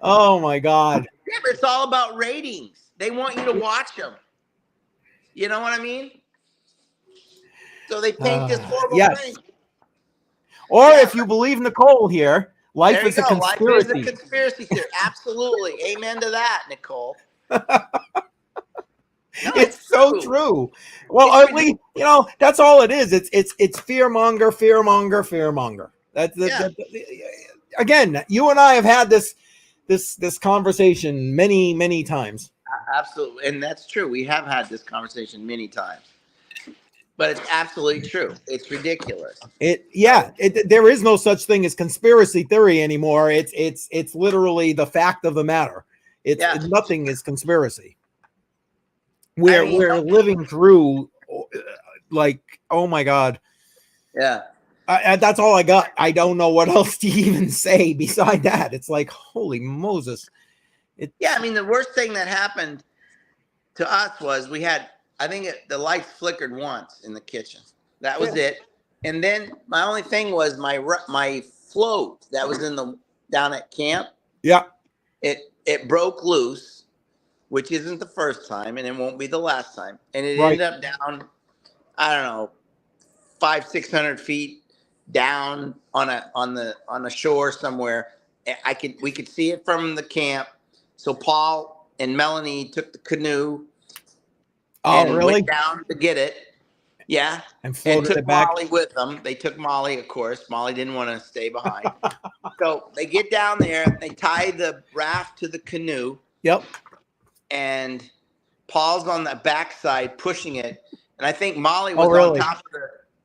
S1: oh my God.
S3: Yeah, but it's all about ratings. They want you to watch them. You know what I mean? So they paint this horrible thing.
S1: Or if you believe Nicole here, life is a conspiracy.
S3: Life is a conspiracy theory. Absolutely. Amen to that, Nicole.
S1: It's so true. Well, at least, that's all it is. It's fear monger. That's again, you and I have had this conversation many times.
S3: Absolutely. And that's true. We have had this conversation many times. But it's absolutely true. It's ridiculous.
S1: There is no such thing as conspiracy theory anymore. It's literally the fact of the matter. Nothing is conspiracy. We're living through, like, oh my God.
S3: Yeah.
S1: That's all I got. I don't know what else to even say beside that. It's like, holy Moses.
S3: The worst thing that happened to us was the lights flickered once in the kitchen. That was it. And then my only thing was my float that was down at camp.
S1: Yeah.
S3: It broke loose, which isn't the first time, and it won't be the last time. And it ended up down, I don't know, 500-600 feet down on a shore somewhere. We could see it from the camp. So Paul and Melanie took the canoe.
S1: And
S3: went down to get it. Yeah.
S1: And took
S3: it back. Molly with them. They took Molly, of course. Molly didn't want to stay behind. So they get down there. They tie the raft to the canoe.
S1: Yep.
S3: And Paul's on the backside pushing it. And I think Molly was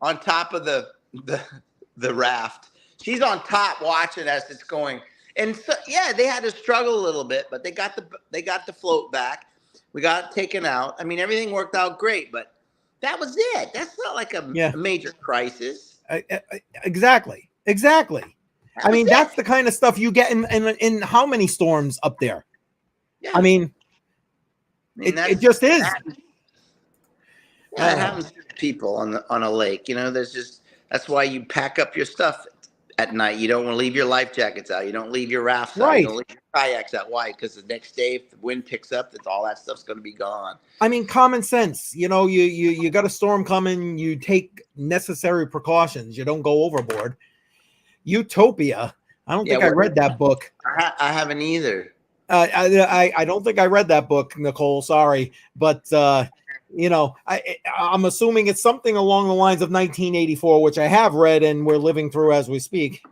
S3: on top of the raft. She's on top watching as it's going. And so, they had to struggle a little bit, but they got the float back. We got it taken out. Everything worked out great, but That was it. That's not like a major crisis.
S1: Exactly. I mean, that's the kind of stuff you get in how many storms up there? Yeah. I mean it just is.
S3: It happens to people on a lake. That's why you pack up your stuff at night. You don't want to leave your life jackets out. You don't leave your rafts out. You don't leave your kayaks out. Why? Because the next day, if the wind picks up, all that stuff's going to be gone.
S1: I mean, common sense. You got a storm coming. You take necessary precautions. You don't go overboard. Utopia. I don't think I read that book.
S3: I haven't either.
S1: I don't think I read that book, Nicole. Sorry, but I'm assuming it's something along the lines of 1984, which I have read and we're living through as we speak.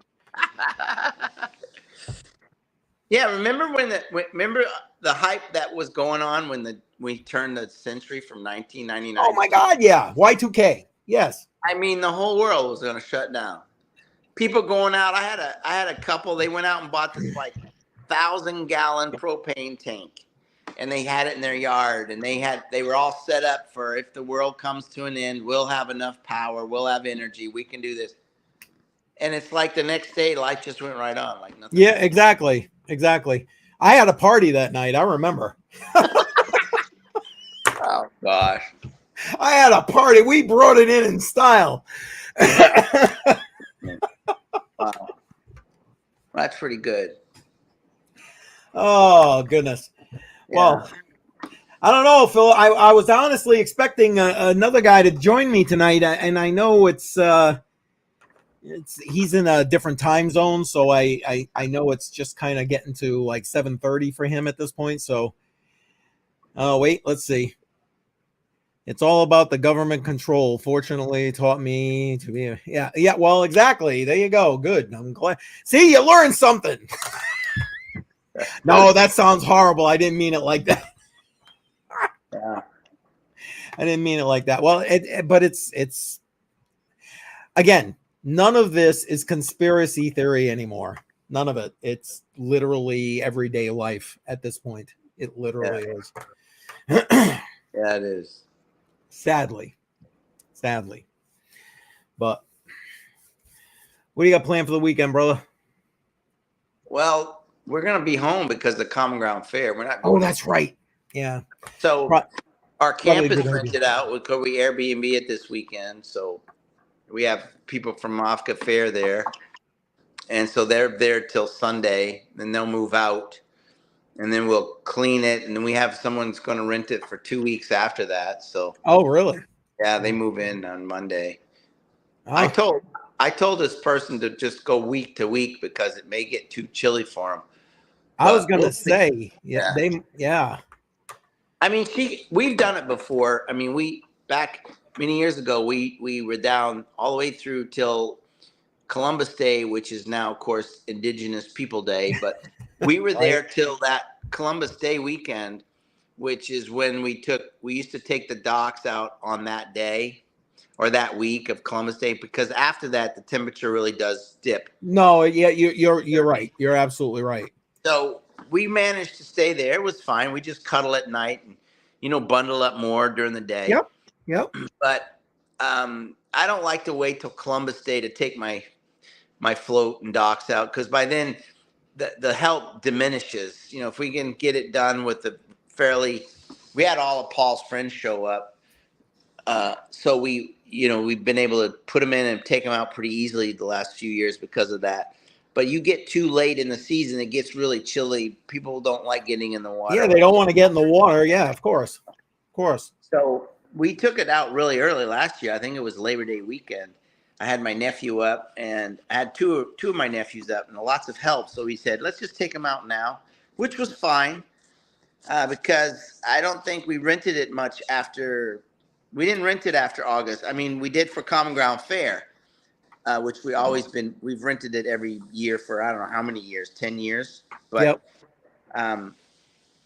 S3: Yeah, remember remember the hype that was going on when we turned the century from 1999?
S1: Oh my God, yeah, Y2K. Yes.
S3: I mean, the whole world was going to shut down. People going out. I had a couple. They went out and bought this 1,000-gallon propane tank, and they had it in their yard, and they were all set up for, if the world comes to an end, we'll have enough power, we'll have energy, we can do this. And it's like the next day, life just went right on, like nothing.
S1: Yeah, exactly. I had a party that night. I remember.
S3: Oh gosh.
S1: I had a party. We brought it in style.
S3: Wow. That's pretty good.
S1: Oh goodness. Yeah. Well, I don't know, Phil. I was honestly expecting another guy to join me tonight, and I know he's in a different time zone, so I know it's just kind of getting to like 7:30 for him at this point. So, wait, let's see. It's all about the government control. Fortunately, it taught me to be yeah. Well, exactly. There you go. Good. I'm glad. See, you learned something. No, that sounds horrible. I didn't mean it like that.
S3: Yeah.
S1: I didn't mean it like that. Well, but it's again, none of this is conspiracy theory anymore. None of it. It's literally everyday life at this point. It literally is.
S3: Yeah, it is.
S1: Sadly. But what do you got planned for the weekend, brother?
S3: Well, we're gonna be home because of the Common Ground Fair. We're not.
S1: Oh, that's right. Yeah.
S3: So our camp is rented out. We Airbnb it this weekend. So we have people from Mafka Fair there, and so they're there till Sunday. Then they'll move out, and then we'll clean it, and then we have someone's going to rent it for 2 weeks after that. So.
S1: Oh, really?
S3: Yeah, they move in on Monday. Oh. I told this person to just go week to week because it may get too chilly for them.
S1: I was going to say, yeah.
S3: I mean, we've done it before. I mean, back many years ago, we were down all the way through till Columbus Day, which is now, of course, Indigenous People Day. But we were there till that Columbus Day weekend, which is when we used to take the docks out on that day or that week of Columbus Day, because after that, the temperature really does dip.
S1: No, yeah, you're right. You're absolutely right.
S3: So we managed to stay there. It was fine. We just cuddle at night and, bundle up more during the day.
S1: Yep.
S3: But I don't like to wait till Columbus Day to take my float and docks out, because by then the help diminishes. If we can get it done with we had all of Paul's friends show up. So we've been able to put them in and take them out pretty easily the last few years because of that. But you get too late in the season, it gets really chilly. People don't like getting in the water.
S1: Yeah, they don't want to get in the water. Yeah, of course.
S3: So we took it out really early last year. I think it was Labor Day weekend. I had my nephew up, and I had two of my nephews up, and lots of help. So he said, let's just take them out now, which was fine, because I don't think we rented it much after. We didn't rent it after August. I mean, we did for Common Ground Fair, which we've rented it every year for, I don't know how many years, 10 years. But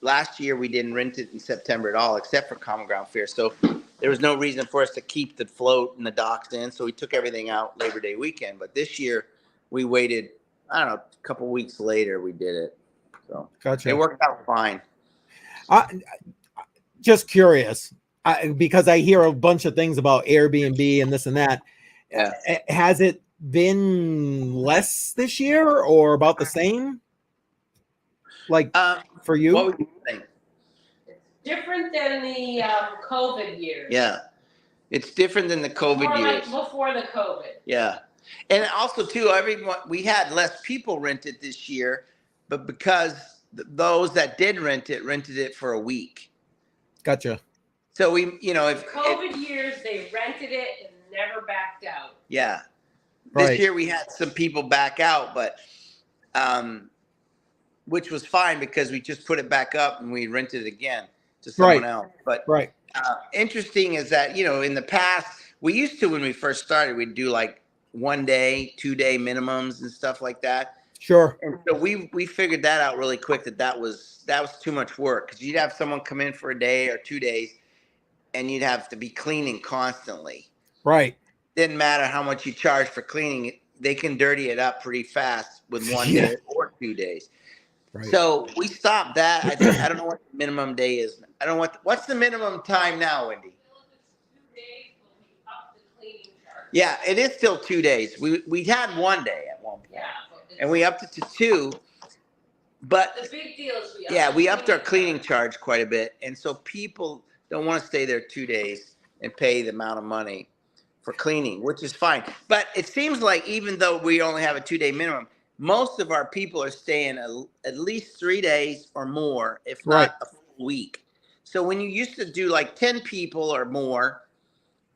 S3: last year we didn't rent it in September at all, except for Common Ground Fair. So there was no reason for us to keep the float and the docks in. So we took everything out Labor Day weekend. But this year we waited, I don't know, a couple weeks later we did it. So
S1: Gotcha.
S3: It worked out fine.
S1: Just curious. because I hear a bunch of things about Airbnb and this and that.
S3: Yeah.
S1: Has it been less this year or about the same? Like for you?
S3: What would you think?
S4: It's different than the COVID years.
S3: Yeah. It's different than the COVID years.
S4: Like before the COVID.
S3: Yeah. And also, too, we had less people rent it this year, but because those that did rented it for a week.
S1: Gotcha.
S3: So we, if
S4: COVID years, they rented it and never backed out.
S3: Yeah.
S1: Right.
S3: This year we had some people back out, but which was fine because we just put it back up and we rented it again to someone else. But interesting is that, in the past, we used to, when we first started, we'd do like 1 day, 2 day minimums and stuff like that.
S1: Sure.
S3: And so we figured that out really quick, that was too much work, because you'd have someone come in for a day or 2 days and you'd have to be cleaning constantly.
S1: Right.
S3: Didn't matter how much you charge for cleaning, they can dirty it up pretty fast with 1 day or 2 days. Right. So we stopped that. I don't know what the minimum day is. I don't know what's the minimum time now, Wendy?
S4: 2 days, but we upped the cleaning charge.
S3: Yeah, it is still 2 days. We had 1 day at one point.
S4: Yeah.
S3: And we upped it to 2. But
S4: the big deal is
S3: we upped our cleaning charge quite a bit. And so people don't want to stay there 2 days and pay the amount of money for cleaning, which is fine. But it seems like even though we only have a 2 day minimum, most of our people are staying at least 3 days or more, if not a full week. So when you used to do like 10 people or more,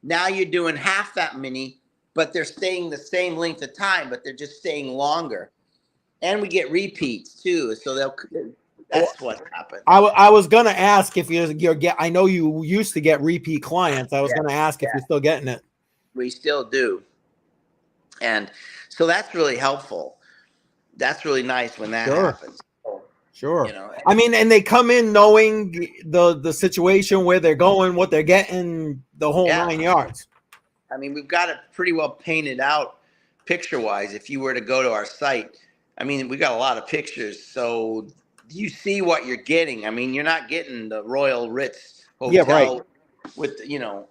S3: now you're doing half that many, but they're staying the same length of time, but they're just staying longer. And we get repeats too. So that's what happened.
S1: I was going to ask if I know you used to get repeat clients. I was going to ask if you're still getting it.
S3: We still do. And so that's really helpful. That's really nice when that happens.
S1: Sure. I mean, and they come in knowing the situation, where they're going, what they're getting, the whole 9 yards.
S3: I mean, we've got it pretty well painted out picture-wise. If you were to go to our site, I mean, we got a lot of pictures. So you see what you're getting. I mean, you're not getting the Royal Ritz Hotel with,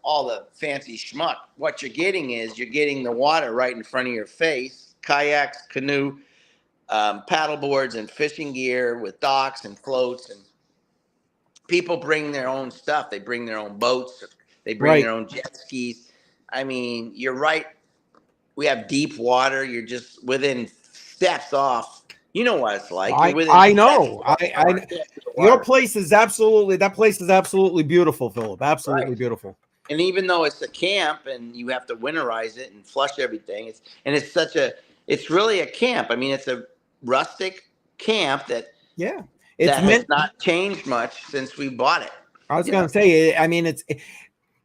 S3: all the fancy schmuck. What you're getting is you're getting the water right in front of your face, kayaks, canoe, paddle boards and fishing gear with docks and floats, and people bring their own stuff. They bring their own boats. They bring their own jet skis. I mean, you're right. We have deep water. You're just within steps off. You know what it's like.
S1: I know. Your place is absolutely beautiful, Philip. Absolutely beautiful.
S3: And even though it's a camp and you have to winterize it and flush everything, it's really a camp. I mean, it's a rustic camp that has not changed much since we bought it.
S1: I was going to say, I mean, it's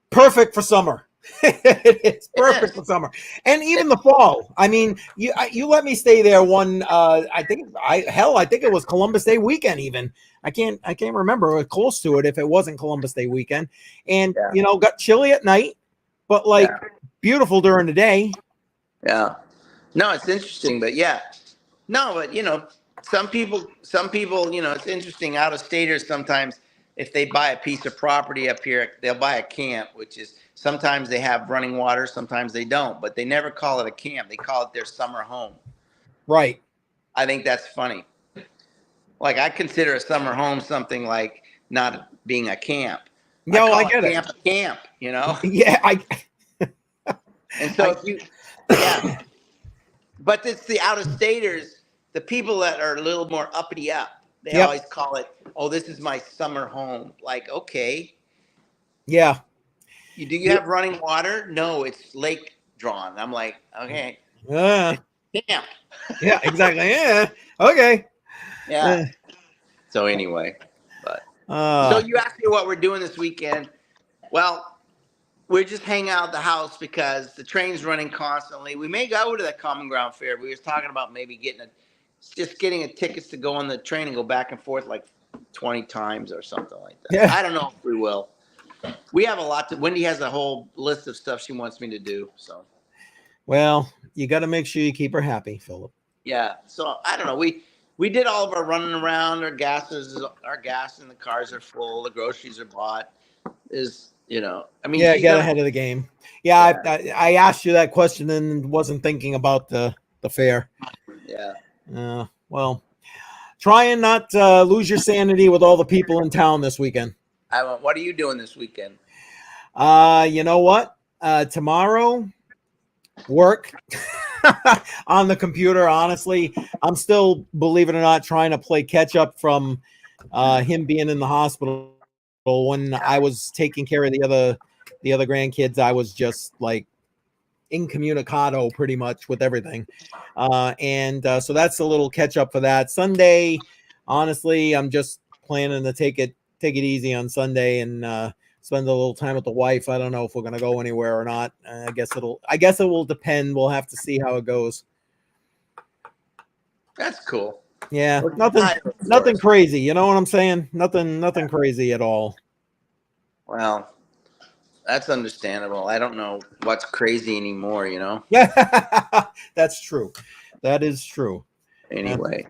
S1: perfect for summer. It's perfect for summer, and even the fall. I mean, you let me stay there one. I think it was Columbus Day weekend. Even I can't remember. It was close to it if it wasn't Columbus Day weekend, and got chilly at night, but beautiful during the day.
S3: Yeah, no, it's interesting, but some people, it's interesting. Out of staters sometimes, if they buy a piece of property up here, they'll buy a camp, which is. Sometimes they have running water, sometimes they don't, but they never call it a camp. They call it their summer home.
S1: Right.
S3: I think that's funny. Like, I consider a summer home something like not being a camp.
S1: No, I get it.
S3: A camp,
S1: Yeah,
S3: And so but it's the out-of-staters, the people that are a little more uppity up. They always call it, oh, this is my summer home. Like, okay.
S1: Yeah.
S3: Do you have running water? No, it's lake drawn. I'm like, okay.
S1: Damn. Yeah, exactly. Yeah. Okay.
S3: Yeah. So anyway, but so you asked me what we're doing this weekend. Well, we're just hanging out at the house because the train's running constantly. We may go to that Common Ground Fair. We was talking about maybe getting a tickets to go on the train and go back and forth like 20 times or something like that. Yeah. I don't know if we will. We have a lot Wendy has a whole list of stuff she wants me to do. So,
S1: well, you got to make sure you keep her happy, Philip.
S3: Yeah. So I don't know. We did all of our running around. Our gas in the cars are full. The groceries are bought. I mean,
S1: yeah, get ahead of the game. Yeah,
S3: Yeah.
S1: I asked you that question and wasn't thinking about the fair.
S3: Yeah.
S1: Well, try and not lose your sanity with all the people in town this weekend.
S3: What are you doing this weekend?
S1: You know what? Tomorrow, work on the computer. Honestly, I'm still, believe it or not, trying to play catch up from him being in the hospital. When I was taking care of the other grandkids, I was just like incommunicado pretty much with everything. So that's a little catch up for that. Sunday, honestly, I'm just planning to take it easy on Sunday and spend a little time with the wife. I don't know if we're gonna go anywhere or not. I guess it will depend. We'll have to see how it goes.
S3: That's cool.
S1: Yeah, nothing crazy. You know what I'm saying? Nothing crazy at all.
S3: Well, that's understandable. I don't know what's crazy anymore,
S1: Yeah, that's true. That is true.
S3: Anyway.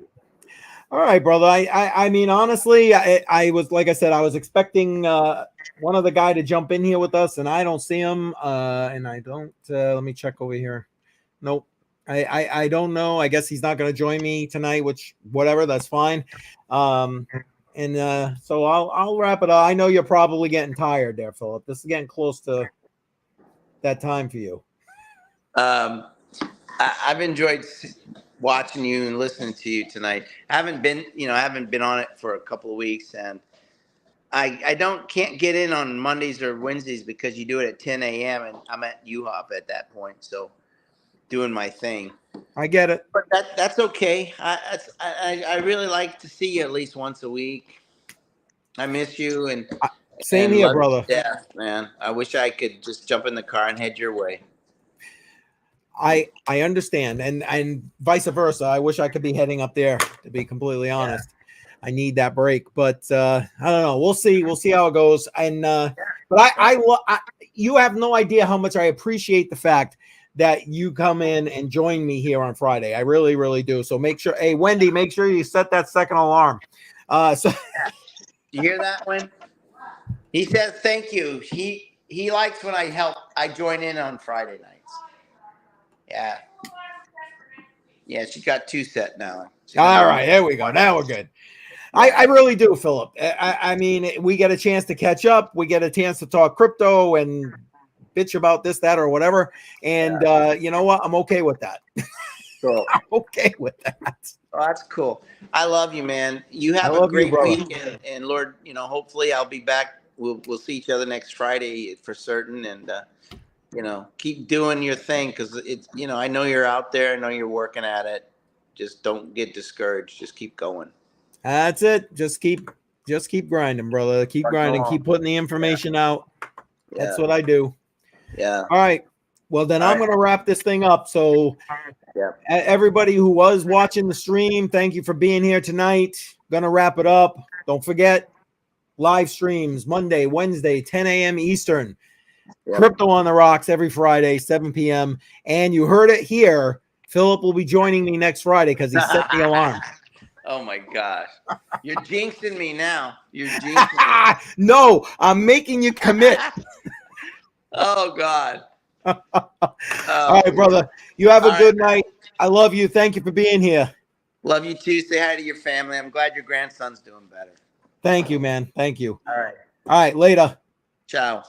S1: All right, brother. I mean, honestly, I was, like I said, I was expecting one of the guy to jump in here with us, and I don't see him. And I don't. Let me check over here. Nope. I don't know. I guess he's not going to join me tonight. Which, whatever, that's fine. So I'll wrap it up. I know you're probably getting tired there, Philip. This is getting close to that time for you.
S3: I've enjoyed watching you and listening to you tonight. I haven't been on it for a couple of weeks, and I can't get in on Mondays or Wednesdays because you do it at 10 a.m. and I'm at UHOP at that point, so doing my thing.
S1: I get it,
S3: but that's okay. I really like to see you at least once a week. I miss you, and
S1: same here, brother.
S3: Yeah, man. I wish I could just jump in the car and head your way.
S1: I understand, and vice versa. I wish I could be heading up there, to be completely honest. Yeah. I need that break, but I don't know. We'll see how it goes. And but you have no idea how much I appreciate the fact that you come in and join me here on Friday. I really, really do. So make sure, hey Wendy, make sure you set that second alarm.
S3: You hear that, Wendy? He says thank you. He likes when I join in on Friday nights. Yeah. Yeah, she got 2 set now.
S1: All right, there we go. Now we're good. I really do, Philip. I mean, we get a chance to catch up. We get a chance to talk crypto and bitch about this, that, or whatever. And you know what? I'm okay with that.
S3: Cool.
S1: I'm okay with that.
S3: Oh, that's cool. I love you, man. You have a great week, and Lord, hopefully I'll be back. We'll see each other next Friday for certain, and keep doing your thing because it's I know you're out there. I know you're working at it. Just don't get discouraged. Just keep going.
S1: That's it. Just keep grinding, brother. Keep grinding. Keep putting the information out. That's what I do.
S3: Yeah.
S1: All right. Well, then I'm going to wrap this thing up. So everybody who was watching the stream, thank you for being here tonight. Going to wrap it up. Don't forget, live streams Monday, Wednesday, 10 a.m. Eastern. Crypto on the Rocks every Friday, 7 p.m. And you heard it here. Philip will be joining me next Friday because he set the alarm.
S3: Oh, my gosh. You're jinxing me now. You're jinxing me.
S1: No, I'm making you commit.
S3: Oh, God.
S1: All right, brother. You have a good night. I love you. Thank you for being here.
S3: Love you, too. Say hi to your family. I'm glad your grandson's doing better.
S1: Thank you, man. Thank you.
S3: All right.
S1: All right, later.
S3: Ciao.